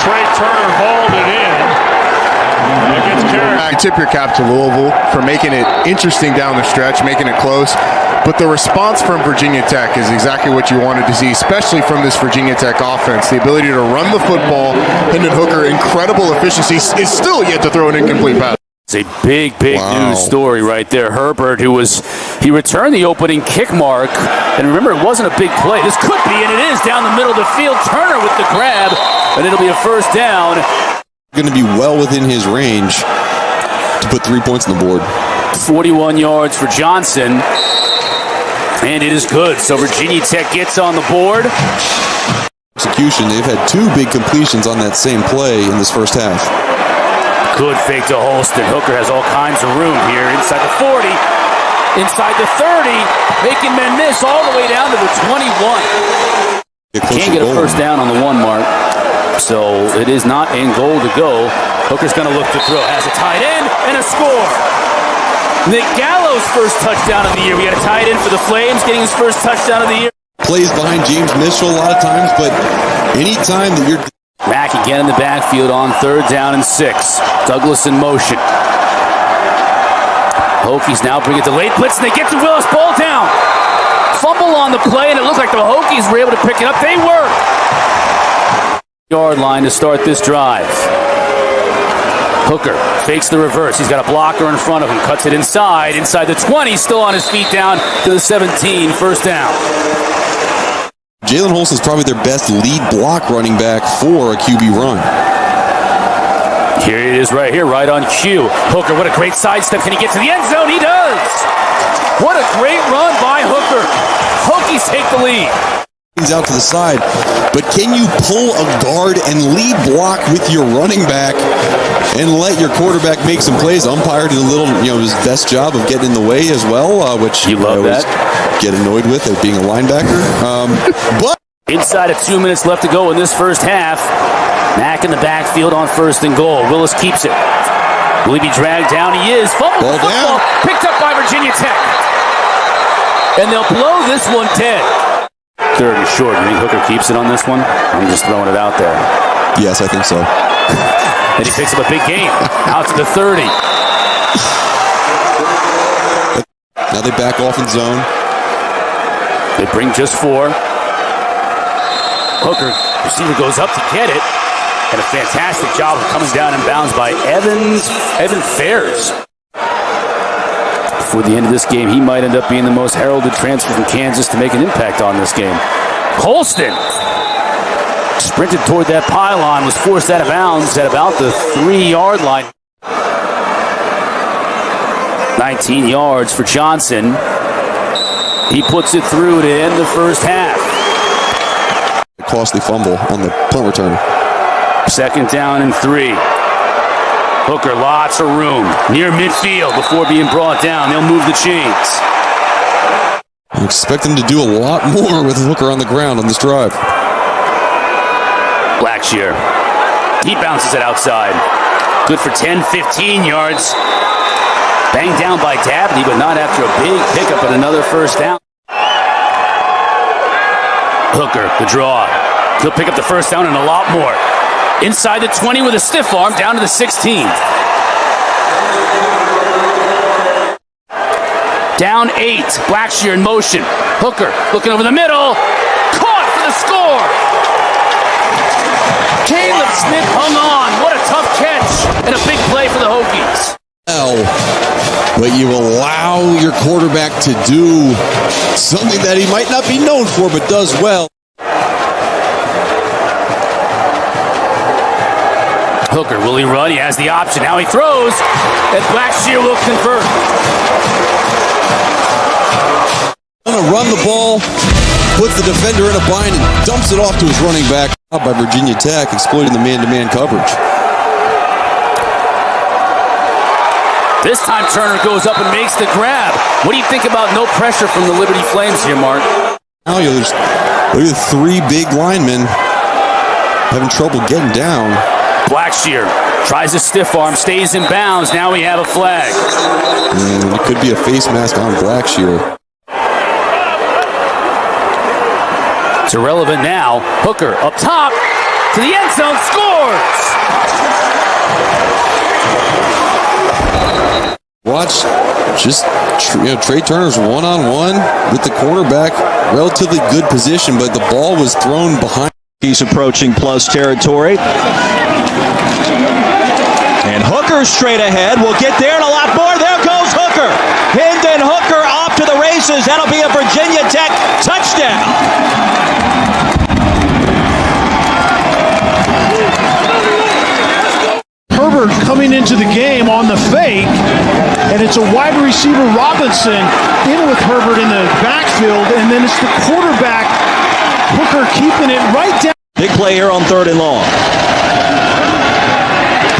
Trey Turner hauled it in. Against Carrick. I tip your cap to Louisville for making it interesting down the stretch, making it close. But the response from Virginia Tech is exactly what you wanted to see, especially from this Virginia Tech offense. The ability to run the football. Hendon Hooker, incredible efficiency, is still yet to throw an incomplete pass. It's a big news story right there. Herbert, he returned the opening kick mark, and remember, it wasn't a big play. This could be, and it is down the middle of the field. Turner with the grab, and it'll be a first down. Going to be well within his range to put 3 points on the board. 41 yards for Johnson, and it is good. So Virginia Tech gets on the board. Execution, they've had 2 big completions on that same play in this first half. Good fake to Holston. Hooker has all kinds of room here. Inside the 40, inside the 30, making men miss all the way down to the 21. Can't get a first down on the 1 mark. So it is not in goal to go. Hooker's going to look to throw. Has a tight end and a score. Nick Gallo's first touchdown of the year. We got a tight end for the Flames getting his first touchdown of the year. Plays behind James Mitchell a lot of times, but anytime that you're... Mack again in the backfield on 3rd down and 6. Douglas in motion. Hokies now bring it to late blitz, and they get to Willis. Ball down. Fumble on the play, and it looked like the Hokies were able to pick it up. They were. Yard line to start this drive. Hooker fakes the reverse. He's got a blocker in front of him. Cuts it inside the 20. Still on his feet down to the 17. First down. Jalen Holston is probably their best lead block running back for a QB run. Here it is right here, right on cue. Hooker, what a great sidestep. Can he get to the end zone? He does. What a great run by Hooker. Hokies take the lead. He's out to the side, but can you pull a guard and lead block with your running back and let your quarterback make some plays? Umpire did a little, his best job of getting in the way as well, which you love that. Get annoyed with as being a linebacker. But inside of 2 minutes left to go in this first half. Mack in the backfield on 1st and goal. Willis keeps it. Will he be dragged down? He is. Fumble the football. Picked up by Virginia Tech. And they'll blow this one dead. 3rd and short. You think Hooker keeps it on this one? I'm just throwing it out there. Yes, I think so. And he picks up a big gain. Out to the 30. Now they back off in zone. They bring just 4. Hooker, receiver goes up to get it. And a fantastic job of coming down in bounds by Evan Fairs. Before the end of this game, he might end up being the most heralded transfer from Kansas to make an impact on this game. Holston sprinted toward that pylon, was forced out of bounds at about the 3-yard line. 19 yards for Johnson. He puts it through to end the first half. A costly fumble on the punt return. 2nd down and 3. Hooker, lots of room near midfield before being brought down. They'll move the chains. I expect them to do a lot more with Hooker on the ground on this drive. Blackshear. He bounces it outside. Good for 10, 15 yards. Banged down by Dabney, but not after a big pickup and another first down. Hooker, the draw. He'll pick up the first down and a lot more. Inside the 20 with a stiff arm, down to the 16. Down 8. Blackshear in motion. Hooker looking over the middle. Caught for the score. Caleb Smith hung on. What a tough catch. And a big play for the Hokies. But you allow your quarterback to do something that he might not be known for, but does well. Hooker, will he run? He has the option. Now he throws, and Blackshear will convert. Gonna run the ball, puts the defender in a bind, and dumps it off to his running back. By Virginia Tech, exploiting the man-to-man coverage. This time Turner goes up and makes the grab. What do you think about no pressure from the Liberty Flames here, Mark? Now look at the 3 big linemen having trouble getting down. Blackshear tries a stiff arm, stays in bounds. Now we have a flag. It could be a face mask on Blackshear. It's irrelevant now. Hooker up top to the end zone, scores! Watch, just Trey Turner's one-on-one with the cornerback. Relatively good position, but the ball was thrown behind. He's approaching plus territory. And Hooker straight ahead. We'll get there and a lot more. There goes Hooker. Hendon Hooker off to the races. That'll be a Virginia Tech touchdown. Herbert coming into the game on the fake, and it's a wide receiver Robinson in with Herbert in the backfield, and then it's the quarterback Hooker keeping it right down. Big play here on 3rd and long.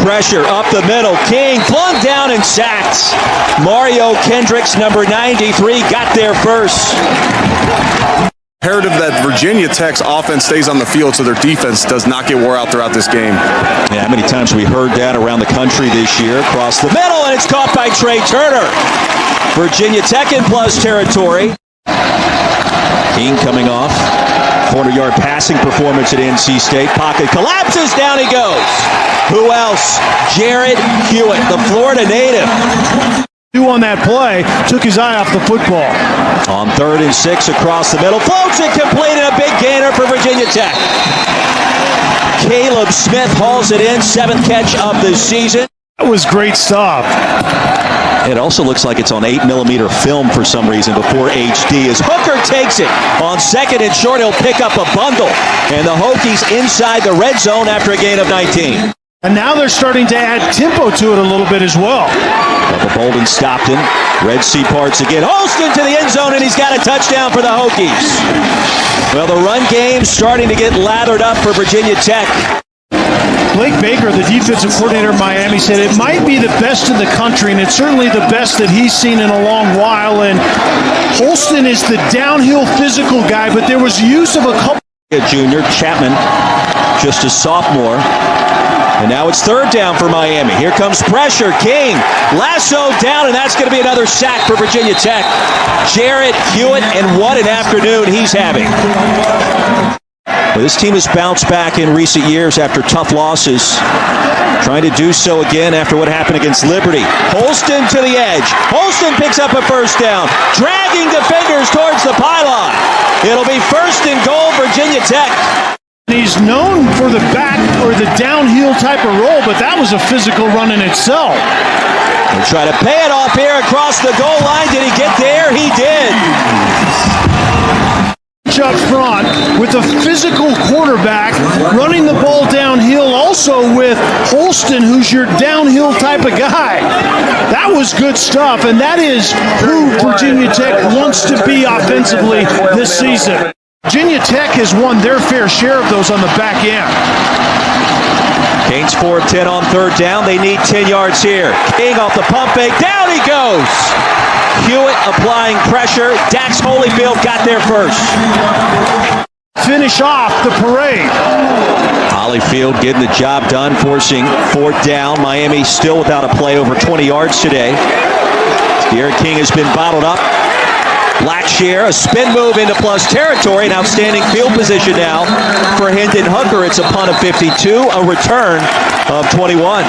Pressure up the middle. King flung down and sacked. Mario Kendricks, number 93, got there first. Imperative that Virginia Tech's offense stays on the field so their defense does not get wore out throughout this game. Yeah, how many times we heard that around the country this year. Across the middle, and it's caught by Trey Turner. Virginia Tech in plus territory. King coming off. 400-yard passing performance at NC State. Pocket collapses, down he goes. Who else? Jared Hewitt, the Florida native. On that play, took his eye off the football. On 3rd and 6 across the middle, floats it complete, and a big gainer for Virginia Tech. Caleb Smith hauls it in, 7th catch of the season. That was great stuff. It also looks like it's on 8mm film for some reason before HD, as Hooker takes it on 2nd and short. He'll pick up a bundle, and the Hokies inside the red zone after a gain of 19. And now they're starting to add tempo to it a little bit as well. Bubba Bolden stopped him. Red Sea parts again. Holston to the end zone, and he's got a touchdown for the Hokies. Well, the run game's starting to get lathered up for Virginia Tech. Blake Baker, the defensive coordinator of Miami, said it might be the best in the country, and it's certainly the best that he's seen in a long while. And Holston is the downhill physical guy, but there was use of a couple. Junior Chapman, just a sophomore. And now it's 3rd down for Miami. Here comes pressure. King lasso down, and that's going to be another sack for Virginia Tech. Jarrett Hewitt, and what an afternoon he's having. Well, this team has bounced back in recent years after tough losses. Trying to do so again after what happened against Liberty. Holston to the edge. Holston picks up a 1st down, dragging defenders towards the pylon. It'll be 1st and goal, Virginia Tech. He's known for the back or the downhill type of roll, but that was a physical run in itself. They try to pay it off here across the goal line. Did he get there? He did. Up front with a physical quarterback running the ball downhill, also with Holston, who's your downhill type of guy. That was good stuff, and that is who Virginia Tech wants to be offensively this season. Virginia Tech has won their fair share of those on the back end. Canes 4 of 10 on 3rd down. They need 10 yards here. King off the pump fake. Down he goes. Hewitt applying pressure. Dax Holyfield got there first. Finish off the parade. Holyfield getting the job done, forcing 4th down. Miami still without a play over 20 yards today. De'Aaron King has been bottled up. Blackshear, a spin move into plus territory, an outstanding field position now for Hendon Hooker. It's a punt of 52, a return of 21.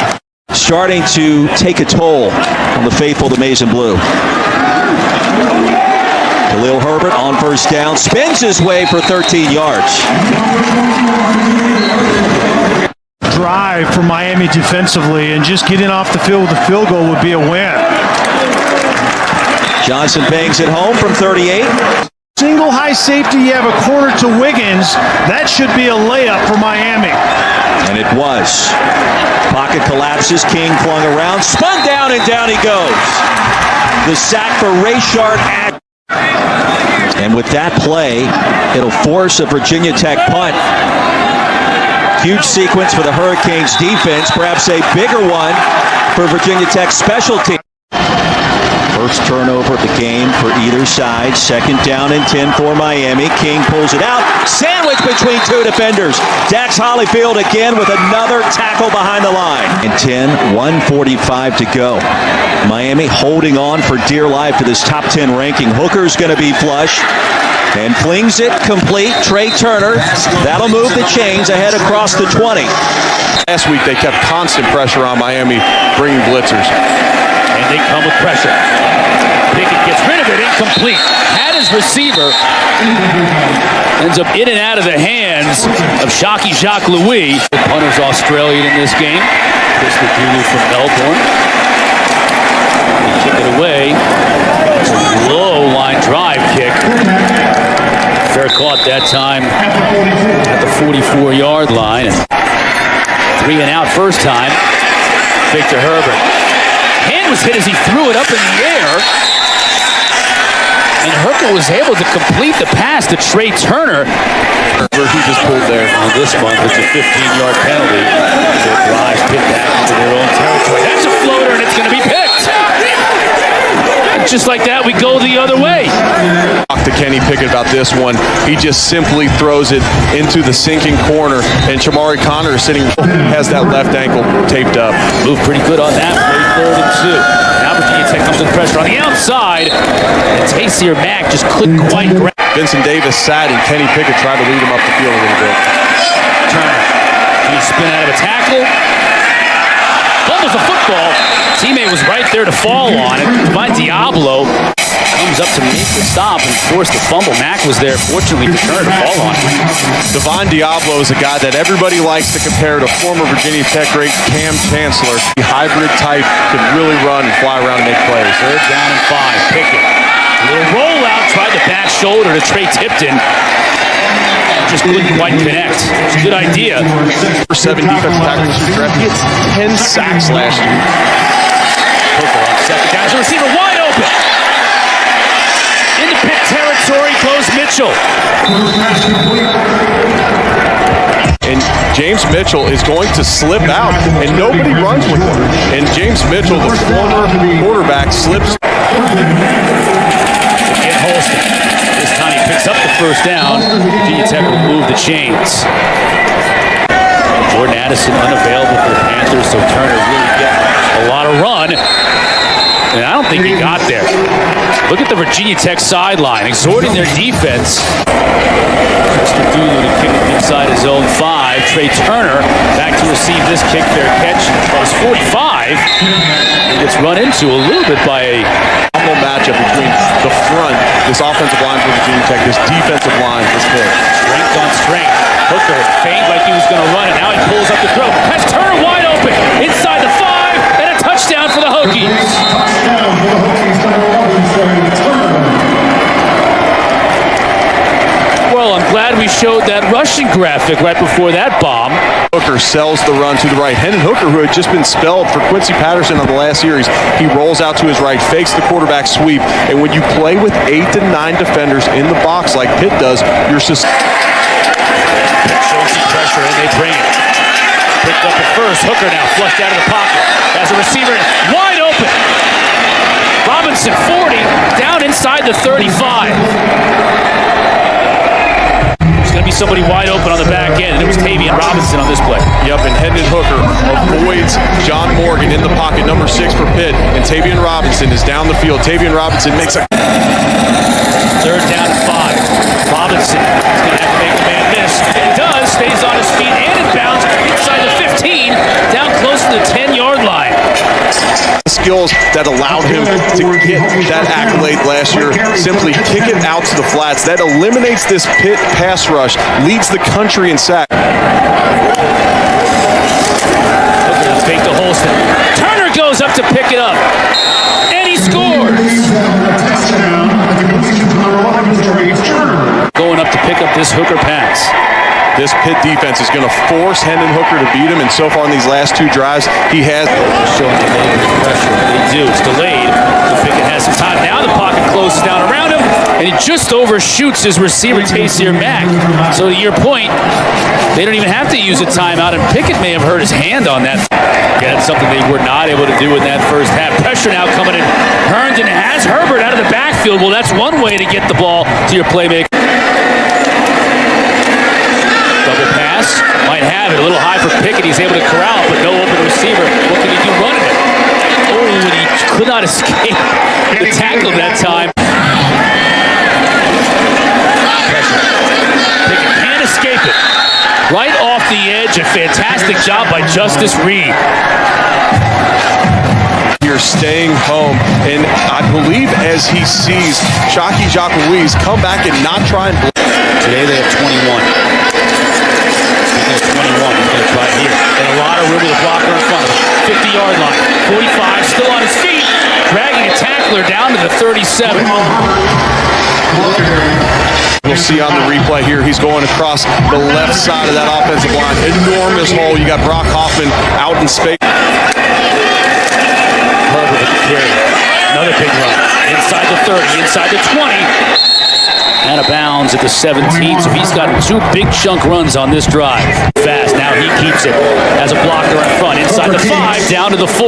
Starting to take a toll on the faithful of the Maize and Blue. Khalil Herbert on 1st down, spins his way for 13 yards. Drive for Miami defensively, and just getting off the field with a field goal would be a win. Johnson bangs it home from 38. Single high safety, you have a corner to Wiggins. That should be a layup for Miami. And it was. Pocket collapses, King flung around, spun down, and down he goes. The sack for Rayshard. And with that play, it'll force a Virginia Tech punt. Huge sequence for the Hurricanes defense, perhaps a bigger one for Virginia Tech special team. First turnover of the game for either side. 2nd down and 10 for Miami. King pulls it out. Sandwich between 2 defenders. Dax Holyfield again with another tackle behind the line. And 10, 1:45 to go. Miami holding on for dear life to this top 10 ranking. Hooker's going to be flush. And flings it complete. Trey Turner. That'll move the chains ahead across the 20. Last week they kept constant pressure on Miami, bringing blitzers. And they come with pressure. Pickett gets rid of it, incomplete. Had his receiver. Ends up in and out of the hands of Shockey Jacques Louis. The punter's Australian in this game. Chris Lagulu from Melbourne. They kick it away. It's a low line drive kick. Fair caught that time at the 44-yard line. 3 and out first time. Victor Herbert. Hand was hit as he threw it up in the air. And Hooker was able to complete the pass to Trey Turner. He just pulled there. Well, this month, it's a 15-yard penalty. So Rise picked that into their own territory. That's a floater, and it's going to be picked. Just like that, we go the other way. Talk to Kenny Pickett about this one. He just simply throws it into the sinking corner, and Shamari Connor is sitting, has that left ankle taped up. Moved pretty good on that play, 3rd and 2. Now Virginia Tech comes with pressure on the outside, and Taysir Mack just couldn't quite grab. Vincent Davis sat, and Kenny Pickett tried to lead him up the field a little bit. Turner, can he spin out of a tackle? Fumbles the football. Teammate was right there to fall on. And Divine Diablo comes up to make the stop and force the fumble. Mack was there, fortunately, for Turner to fall on. Divine Diablo is a guy that everybody likes to compare to former Virginia Tech great Cam Chancellor. The hybrid type can really run and fly around and make plays. Third down and 5. Pickett. Little rollout, tried the back shoulder to Trey Tipton. Just couldn't quite connect. It's a good idea. For 7 defensive tackles this draft, he had 10 sacks last year. Hooker on second down. The receiver wide open. Into Pitt territory goes Mitchell. And James Mitchell is going to slip out, and nobody runs with him. And James Mitchell, the former quarterback, slips. Again, Holston. This time he picks up the first down. Virginia Tech will move the chains. Jordan Addison unavailable for the Panthers, so Turner really getting a lot of run. And I don't think he got there. Look at the Virginia Tech sideline, exhorting their defense. Mr. Dulu to kick it inside his own 5. Trey Turner back to receive this kick, fair catch, plus 45. He gets run into a little bit by a humble matchup between the front, this offensive line for Virginia Tech, this defensive line for Pitt. Strength on strength. Hooker feigned like he was going to run it. Now he pulls up the throw. Has Turner wide open inside the 5, and a touchdown for the Hokies. Well, I'm glad we showed that rushing graphic right before that bomb. Hooker sells the run to the right. Hendon Hooker, who had just been spelled for Quincy Patterson on the last series, he rolls out to his right, fakes the quarterback sweep, and when you play with 8 to 9 defenders in the box like Pitt does, you're shows some pressure, and they bring it. Picked up at first. Hooker now flushed out of the pocket. As a receiver, wide open. Robinson 40, down inside the 35. There's going to be somebody wide open on the back end, and it was Tavian Robinson on this play. Yep, and Hendon Hooker avoids John Morgan in the pocket, number 6 for Pitt, and Tavian Robinson is down the field. Tavian Robinson makes a third down and 5. Robinson is going to have to make a man miss, and he does. Stays on his feet and in bounds inside the 15, down close to the 10-yard line. Skills that allowed him to get that accolade last year. Simply kick it out to the flats. That eliminates this Pitt pass rush, leads the country in sack. Let's fake to Holston. Turner goes up to pick it up, and he scores. Going up to pick up this Hooker pass. This Pitt defense is going to force Hendon Hooker to beat him, and so far in these last 2 drives, he has showing a little bit of pressure. They do. It's delayed. Pickett has some time. Now the pocket closes down around him, and he just overshoots his receiver, Taysir Mack. So to your point, they don't even have to use a timeout, and Pickett may have hurt his hand on that. Yeah, that's something they were not able to do in that first half. Pressure now coming in. Herndon has Herbert out of the backfield. Well, that's one way to get the ball to your playmaker. Double pass, might have it. A little high for Pickett. He's able to corral, but no open receiver. What can he do running it? Oh, and he could not escape the tackle that time. Pickett can't escape it. Right off the edge. A fantastic job by Justice Reed. You're staying home, and I believe as he sees Shockey Jacques come back and not try and today they have 21. He's going to try here. And a lot of room with a blocker in front of him. 50-yard line. 45, still on his feet. Dragging a tackler down to the 37. We'll see on the replay here, he's going across the left side of that offensive line. Enormous hole. You got Brock Hoffman out in space. Herbert with the carry. Another big run. Inside the 30, inside the 20. Out of bounds at the 17, so he's got 2 big chunk runs on this drive. Fast, now he keeps it as a blocker in front. Inside the 5, down to the 4.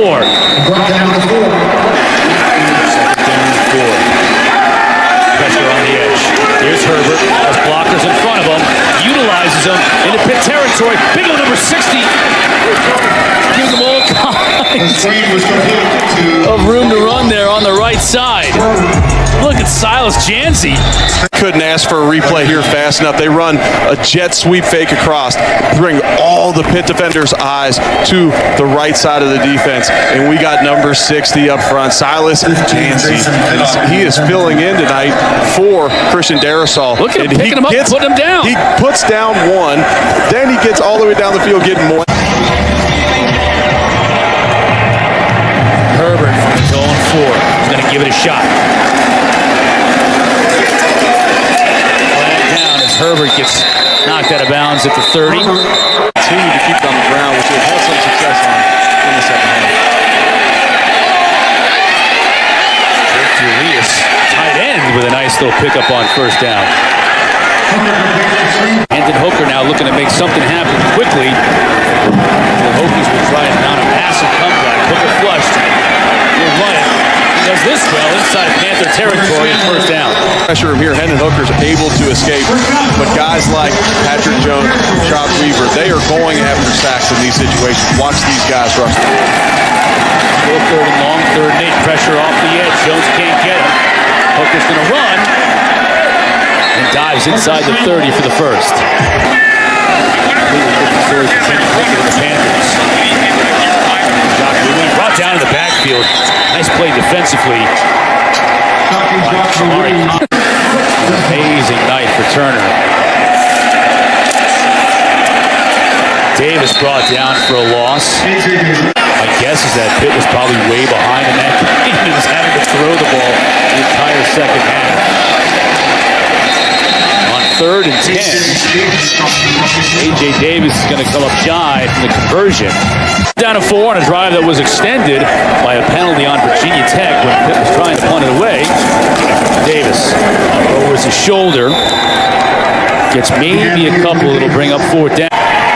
Pressure on the edge. Here's Herbert, has blockers in front of him, utilizes them into Pitt territory. Big one, number 60. Gives them all kinds of room to run there on the right side. Look at Silas Jancy. Couldn't ask for a replay here fast enough. They run a jet sweep fake across, bring all the Pitt defenders' eyes to the right side of the defense, and we got number 60 up front, Silas Jancy. He is filling in tonight for Christian Darrisaw. Look at him picking him up, putting him down. He puts down one, then he gets all the way down the field getting more. Herbert going for it. He's going to give it a shot. Flag down as Herbert gets knocked out of bounds at the 30. Continue to keep it on the ground, which they've had some success on in the second half. Julius, tight end, with a nice little pickup on first down. Hendon Hooker now looking to make something happen quickly. The Hokies will try and mount a massive comeback. Hooker flushed. He'll run it. He does this well inside Panther territory and first down. Pressure from here, Hendon Hooker's able to escape, but guys like Patrick Jones, Josh Weaver, they are going after sacks in these situations. Watch these guys rush them. Still third and long, 3rd and 8. Pressure off the edge. Jones can't get him. Hooker's going to run and dives inside the 30 for the first. Completely different story for the Panthers. Josh Weaver brought down in the backfield. Nice play defensively. Amazing night for Turner. Davis brought down for a loss. My guess is that Pitt was probably way behind in that game. He was having to throw the ball the entire second half. On 3rd and 10, A.J. Davis is going to come up shy from the conversion. Down to 4 on a drive that was extended by a penalty on Virginia Tech when Pitt was trying to punt it away. Davis lowers his shoulder. Gets maybe a couple that'll bring up 4th down.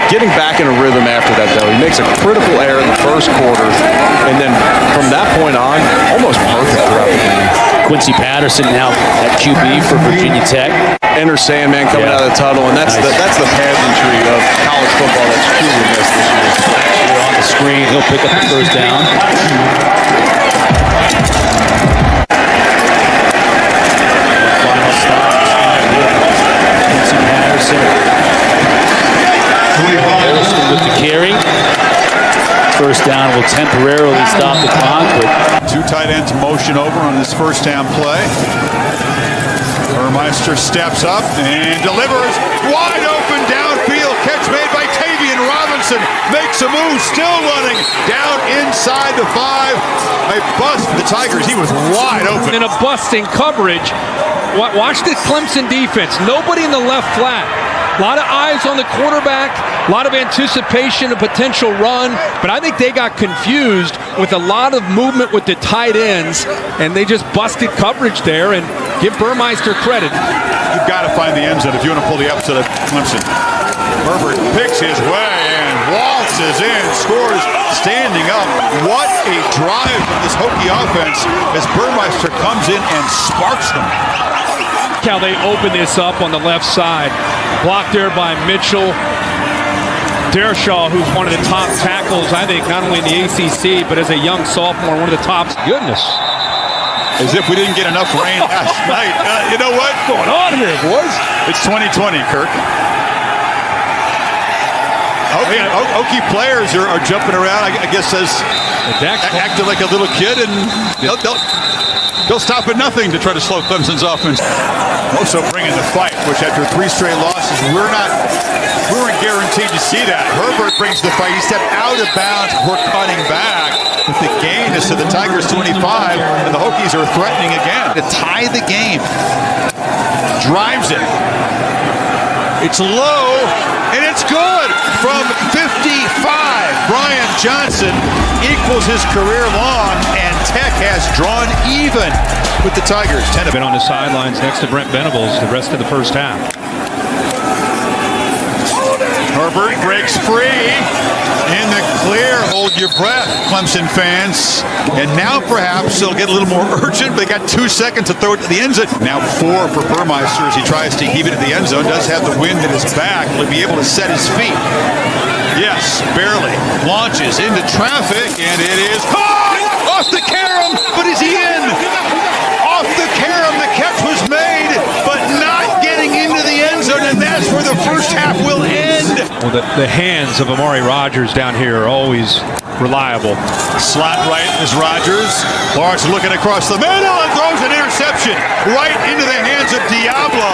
Getting back in a rhythm after that, though. He makes a critical error in the first quarter, and then from that point on, almost perfect throughout the game. Quincy Patterson now at QB for Virginia Tech. Enter Sandman coming out of the tunnel, and that's the pageantry of college football that's truly missed this year. Actually on the screen, he'll pick up the first down. Final stop. Quincy Patterson. Olsen with the carry. First down will temporarily stop the clock. Two tight ends motion over on this first down play. Burmeister steps up and delivers. Wide open downfield. Catch made by Tavian Robinson. Makes a move. Still running. Down inside the 5. A bust for the Tigers. He was wide open. In a busting coverage. Watch the Clemson defense. Nobody in the left flat. A lot of eyes on the quarterback, a lot of anticipation, a potential run, but I think they got confused with a lot of movement with the tight ends, and they just busted coverage there, and give Burmeister credit. You've got to find the end zone if you want to pull the upset of Clemson. Herbert picks his way and waltzes in, scores standing up. What a drive from this Hokie offense as Burmeister comes in and sparks them. How they open this up on the left side. Blocked there by Mitchell. Darrisaw, who's one of the top tackles, I think, not only in the ACC, but as a young sophomore, one of the tops. Goodness. As if we didn't get enough rain last night. You know what? What's going on here, boys? It's 2020, Kirk. Hokie players are jumping around, I guess, as acting like a little kid, and they'll stop at nothing to try to slow Clemson's offense. Also bringing the fight, which after 3 straight losses, we weren't guaranteed to see that. Herbert brings the fight. He stepped out of bounds. We're cutting back. But the gain is to the Tigers 25, and the Hokies are threatening again to tie the game. Drives it. It's low, and it's good from 55. Brian Johnson equals his career long, and Tech has drawn even with the Tigers. Been on the sidelines next to Brent Venables the rest of the first half. Herbert breaks free in the clear. Hold your breath, Clemson fans. And now perhaps they'll get a little more urgent. They got 2 seconds to throw it to the end zone. Now 4 for Burmeister as he tries to heave it to the end zone. Does have the wind at his back. Will he be able to set his feet? Yes, barely. Launches into traffic, and it is caught off the carom. But is he in? Off the carom. The Well, the hands of Amari Rodgers down here are always reliable. Slot right is Rodgers. Lawrence looking across the middle and throws an interception right into the hands of Diablo.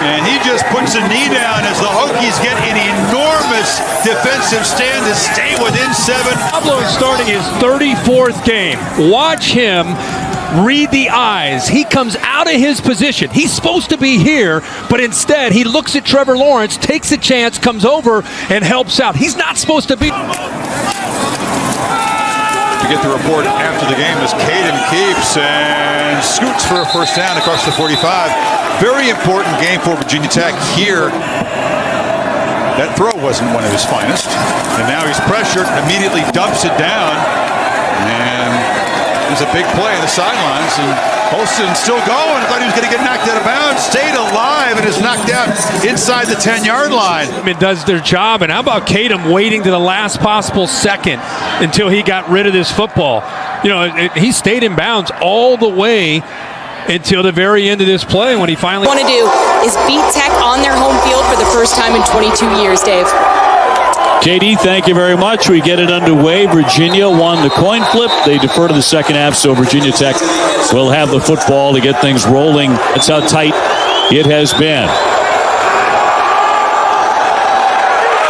And he just puts a knee down as the Hokies get an enormous defensive stand to stay within 7. Diablo is starting his 34th game. Watch him read the eyes. He comes out of his position. He's supposed to be here, but instead he looks at Trevor Lawrence, takes a chance, comes over, and helps out. He's not supposed to be. To get the report after the game as Caden keeps and scoots for a first down across the 45. Very important game for Virginia Tech here. That throw wasn't one of his finest. And now he's pressured, immediately dumps it down. And there's a big play on the sidelines. And Holston's still going. I thought he was going to get knocked out of bounds. Stayed alive and is knocked out inside the 10-yard line. It does their job. And how about Kadem waiting to the last possible second until he got rid of this football? You know, he stayed in bounds all the way until the very end of this play when he finally want to do is beat Tech on their home field for the first time in 22 years, Dave. KD, thank you very much. We get it underway. Virginia won the coin flip. They defer to the second half, so Virginia Tech will have the football to get things rolling. That's how tight it has been.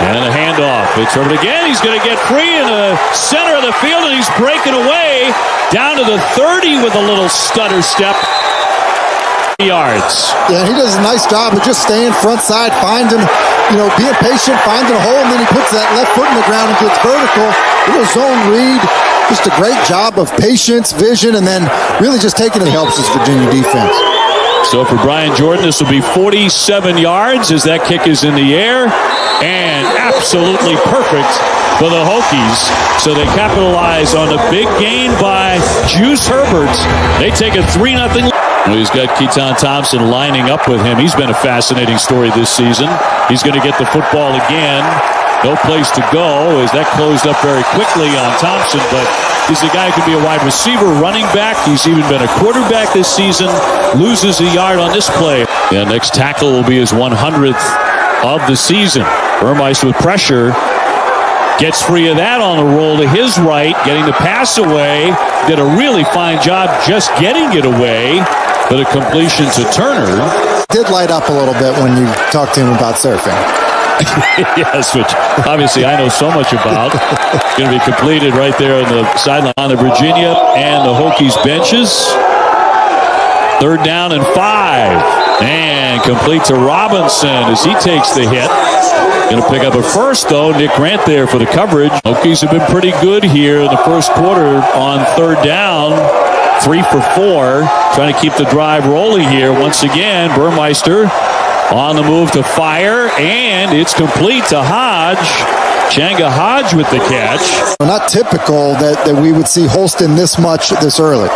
And a handoff. It's Herbert again. He's going to get free in the center of the field, and he's breaking away down to the 30 with a little stutter step. Yards. Yeah, he does a nice job of just staying front side, finding, being patient, finding a hole, and then he puts that left foot in the ground and gets vertical. Little zone read. Just a great job of patience, vision, and then really just taking it helps this Virginia defense. So for Brian Jordan, this will be 47 yards as that kick is in the air, and absolutely perfect for the Hokies. So they capitalize on the big gain by Juice Herbert. They take a 3-0. Well, he's got Keaton Thompson lining up with him. He's been a fascinating story this season. He's going to get the football again. No place to go as that closed up very quickly on Thompson, but he's a guy who can be a wide receiver, running back. He's even been a quarterback this season. Loses a yard on this play. Yeah, next tackle will be his 100th of the season. Burmeister with pressure. Gets free of that on the roll to his right, getting the pass away. Did a really fine job just getting it away. But a completion to Turner. Did light up a little bit when you talked to him about surfing. Yes, which obviously I know so much about. Going to be completed right there on the sideline on the Virginia and the Hokies benches. 3rd down and 5. And complete to Robinson as he takes the hit. Going to pick up a first, though. Nick Grant there for the coverage. Hokies have been pretty good here in the first quarter on 3rd down. 3 for 4. Trying to keep the drive rolling here. Once again, Burmeister on the move to fire. And it's complete to Hodge. Changa Hodge with the catch. Not typical that we would see Holston this much this early.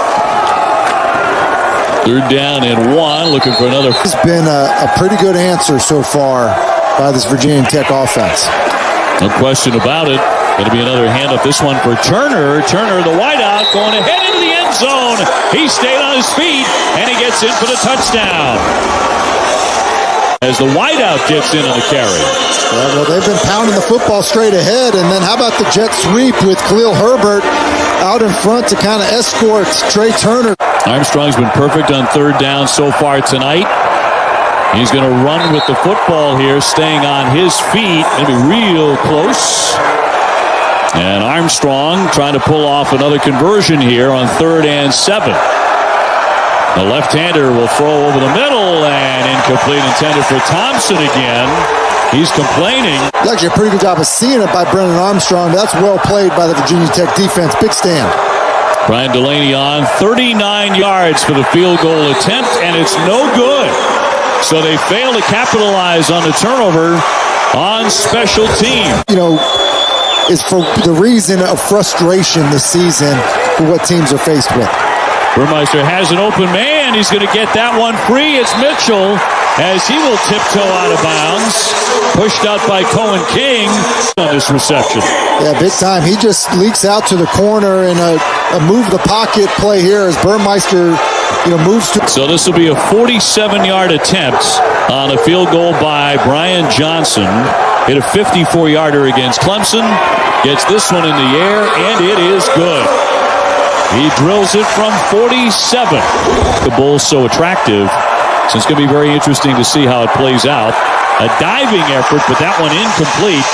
3rd down and 1. Looking for another. It's been a pretty good answer so far by this Virginia Tech offense. No question about it. Going to be another hand up. This one for Turner. Turner, the wideout, going ahead into the end zone. He stayed on his feet, and he gets in for the touchdown. As the wideout gets in on the carry. Well, they've been pounding the football straight ahead, and then how about the jet sweep with Khalil Herbert out in front to kind of escort Trey Turner. Armstrong's been perfect on 3rd down so far tonight. He's going to run with the football here, staying on his feet. Going to be real close. And Armstrong trying to pull off another conversion here on 3rd and 7. The left-hander will throw over the middle and incomplete, intended for Thompson again. He's complaining. It's actually a pretty good job of seeing it by Brennan Armstrong. That's well played by the Virginia Tech defense. Big stand. Brian Delaney on 39 yards for the field goal attempt, and it's no good. So they fail to capitalize on the turnover on special teams. Is for the reason of frustration this season for what teams are faced with. Burmeister has an open man. He's going to get that one free. It's Mitchell as he will tiptoe out of bounds. Pushed out by Cohen King on this reception. Yeah, big time. He just leaks out to the corner in a move the pocket play here as Burmeister moves to. So this will be a 47-yard attempt on a field goal by Brian Johnson. hit a 54-yarder against Clemson. Gets this one in the air, and it is good. He drills it from 47. The bull's so attractive, so it's going to be very interesting to see how it plays out. A diving effort, but that one incomplete.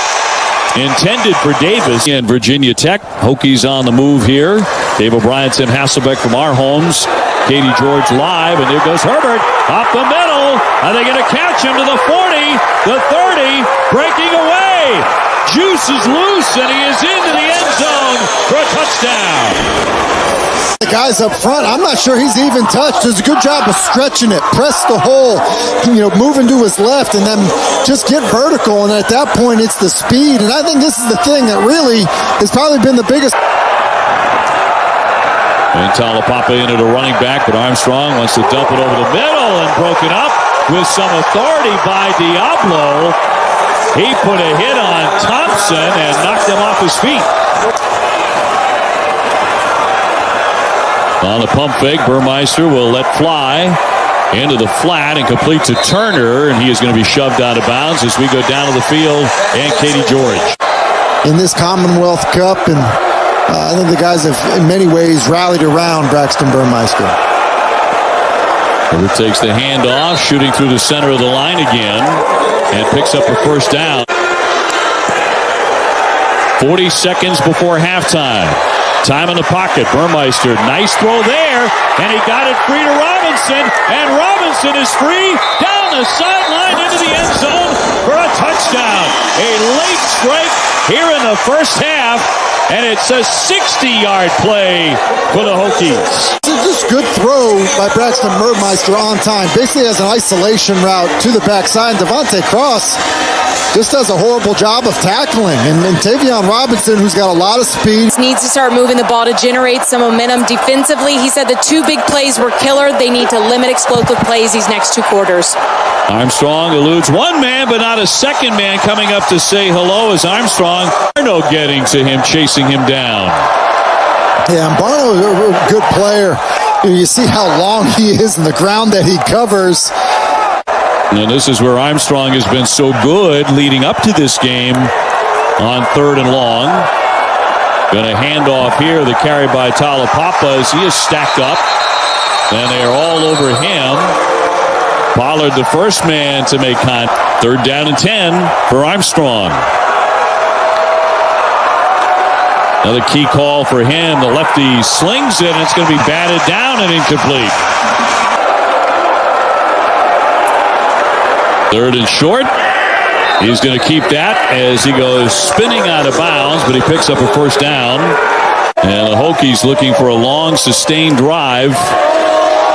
Intended for Davis. And Virginia Tech. Hokies on the move here. Dave O'Brien, Tim Hasselbeck from our homes. Katie George live, and there goes Herbert up the middle. Are they going to catch him to the 40, the 30, breaking away? Juice is loose, and he is into the end zone for a touchdown. The guys up front, I'm not sure he's even touched. Does a good job of stretching it, press the hole, moving to his left, and then just get vertical. And at that point, it's the speed. And I think this is the thing that really has probably been the biggest. And Talapapa into the running back, but Armstrong wants to dump it over the middle and broken up with some authority by Diablo. He put a hit on Thompson and knocked him off his feet. On the pump fake, Burmeister will let fly into the flat and complete to Turner, and he is going to be shoved out of bounds as we go down to the field, and Katie George. In this Commonwealth Cup, and I think the guys have, in many ways, rallied around Braxton Burmeister. Herbert takes the handoff, shooting through the center of the line again, and picks up a first down. 40 seconds before halftime. Time in the pocket. Burmeister, nice throw there, and he got it free to Robinson, and Robinson is free down the sideline into the end zone for a touchdown. A late strike here in the first half, and it's a 60-yard play for the Hokies. Just good throw by Braxton Burmeister on time. Basically has an isolation route to the backside. Devontae Cross just does a horrible job of tackling. And Tavion Robinson, who's got a lot of speed, needs to start moving the ball to generate some momentum defensively. He said the two big plays were killer. They need to limit explosive plays these next two quarters. Armstrong eludes one man, but not a second man coming up to say hello as Armstrong. Barno getting to him, chasing him down. Yeah, and Barno is a good player. You see how long he is in the ground that he covers. And this is where Armstrong has been so good leading up to this game on 3rd and long. Going to hand off here. The carry by Talapapa as he is stacked up. And they are all over him. Pollard, the first man to make contact. 3rd down and 10 for Armstrong. Another key call for him. The lefty slings it, and it's going to be batted down and incomplete. 3rd and short. He's going to keep that as he goes spinning out of bounds, but he picks up a first down. And the Hokies looking for a long, sustained drive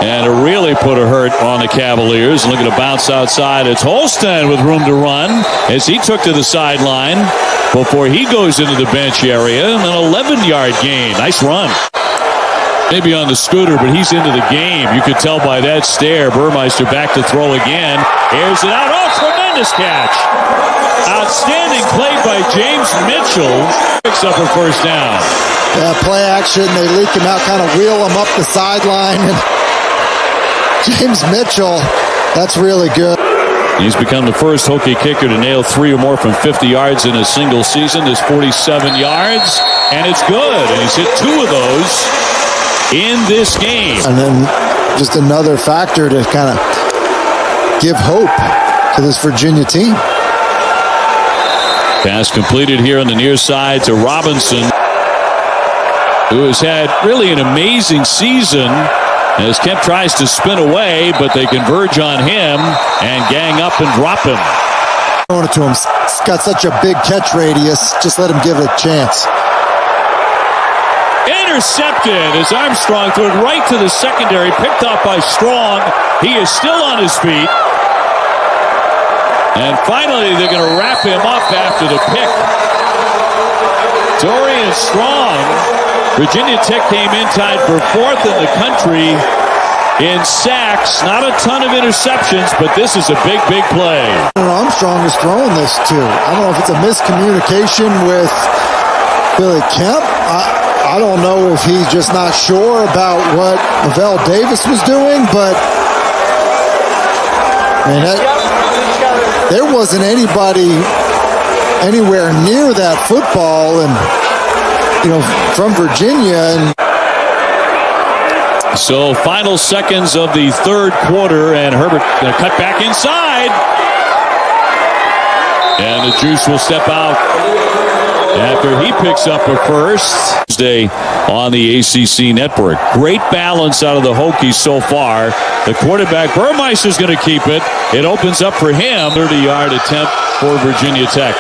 and to really put a hurt on the Cavaliers. Looking to bounce outside. It's Holston with room to run as he took to the sideline before he goes into the bench area. An 11-yard gain. Nice run. Maybe on the scooter, but he's into the game. You could tell by that stare. Burmeister back to throw again. Airs it out. Oh, tremendous catch. Outstanding play by James Mitchell. Picks up a first down. Yeah, play action. They leak him out, kind of wheel him up the sideline. And James Mitchell, that's really good. He's become the first Hokie kicker to nail 3 or more from 50 yards in a single season. There's 47 yards, and it's good. And he's hit 2 of those in this game. And then just another factor to kind of give hope to this Virginia team. Pass completed here on the near side to Robinson, who has had really an amazing season as Kemp tries to spin away, but they converge on him and gang up and drop him. Throwing it to him. He's got such a big catch radius. Just let him give it a chance. Intercepted as Armstrong threw it right to the secondary, picked up by Strong. He is still on his feet. And finally, they're going to wrap him up after the pick. Dorian Strong. Virginia Tech came in tied for 4th in the country in sacks. Not a ton of interceptions, but this is a big, big play. Armstrong is throwing this too. I don't know if it's a miscommunication with Billy Kemp. I don't know if he's just not sure about what Lavelle Davis was doing, but man, there wasn't anybody anywhere near that football, and from Virginia. And so final seconds of the third quarter, and Herbert going to cut back inside. And the juice will step out after he picks up a first. Tuesday on the ACC network. Great balance out of the Hokies so far. The quarterback, Burmeister's going to keep it. It opens up for him. 30-yard attempt for Virginia Tech.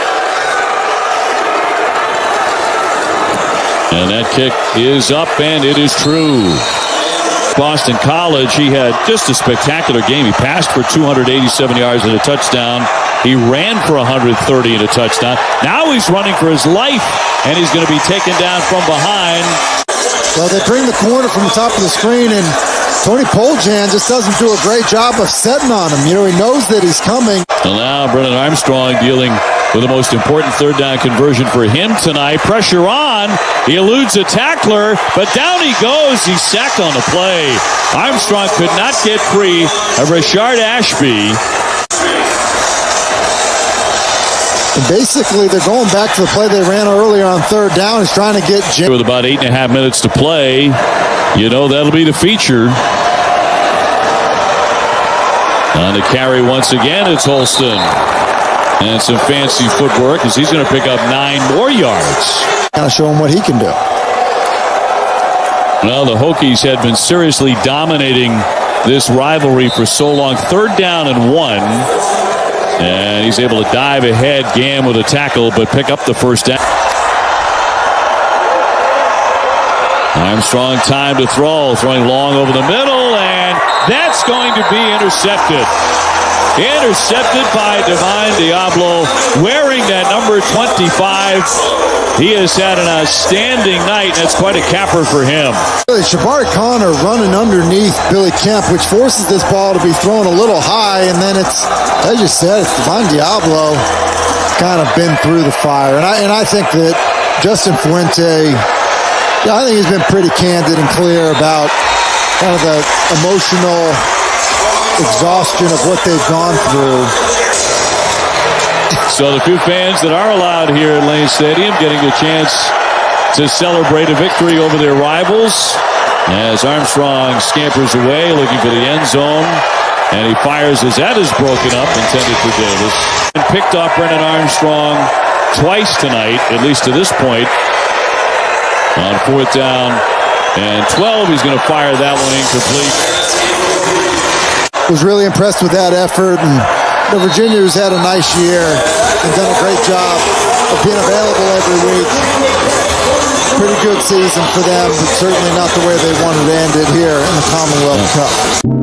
And that kick is up, and it is true. Boston College, he had just a spectacular game. He passed for 287 yards and a touchdown. He ran for 130 and a touchdown. Now he's running for his life, and he's going to be taken down from behind. Well, they bring the corner from the top of the screen, and Tony Poljan just doesn't do a great job of setting on him. He knows that he's coming. Well, now Brennan Armstrong dealing with the most important third down conversion for him tonight. Pressure on. He eludes a tackler, but down he goes. He's sacked on the play. Armstrong could not get free of Rashard Ashby. And basically, they're going back to the play they ran earlier on third down. He's trying to get Jim. With about 8.5 minutes to play, that'll be the feature. On the carry once again, it's Holston. And some fancy footwork as he's going to pick up 9 more yards. Kind of show him what he can do. Well, the Hokies had been seriously dominating this rivalry for so long. Third down and 1. And he's able to dive ahead, Gam with a tackle, but pick up the first down. Armstrong time to throw, throwing long over the middle, and that's going to be intercepted. Intercepted by Divine Diablo, wearing that number 25. He has had an outstanding night. That's quite a capper for him. Jabari Connor running underneath Billy Kemp, which forces this ball to be thrown a little high, and then it's, as you said, it's Divine Diablo kind of been through the fire. And I think that Justin Fuente, I think he's been pretty candid and clear about kind of the emotional exhaustion of what they've gone through. So the few fans that are allowed here at Lane Stadium getting a chance to celebrate a victory over their rivals as Armstrong scampers away looking for the end zone, and he fires as that is broken up, intended for Davis. And picked off Brennan Armstrong twice tonight, at least to this point. On 4th down and 12, he's going to fire that one incomplete. Was really impressed with that effort, and Virginia, who's had a nice year and done a great job of being available every week. Pretty good season for them, but certainly not the way they wanted to end it here in the Commonwealth Cup.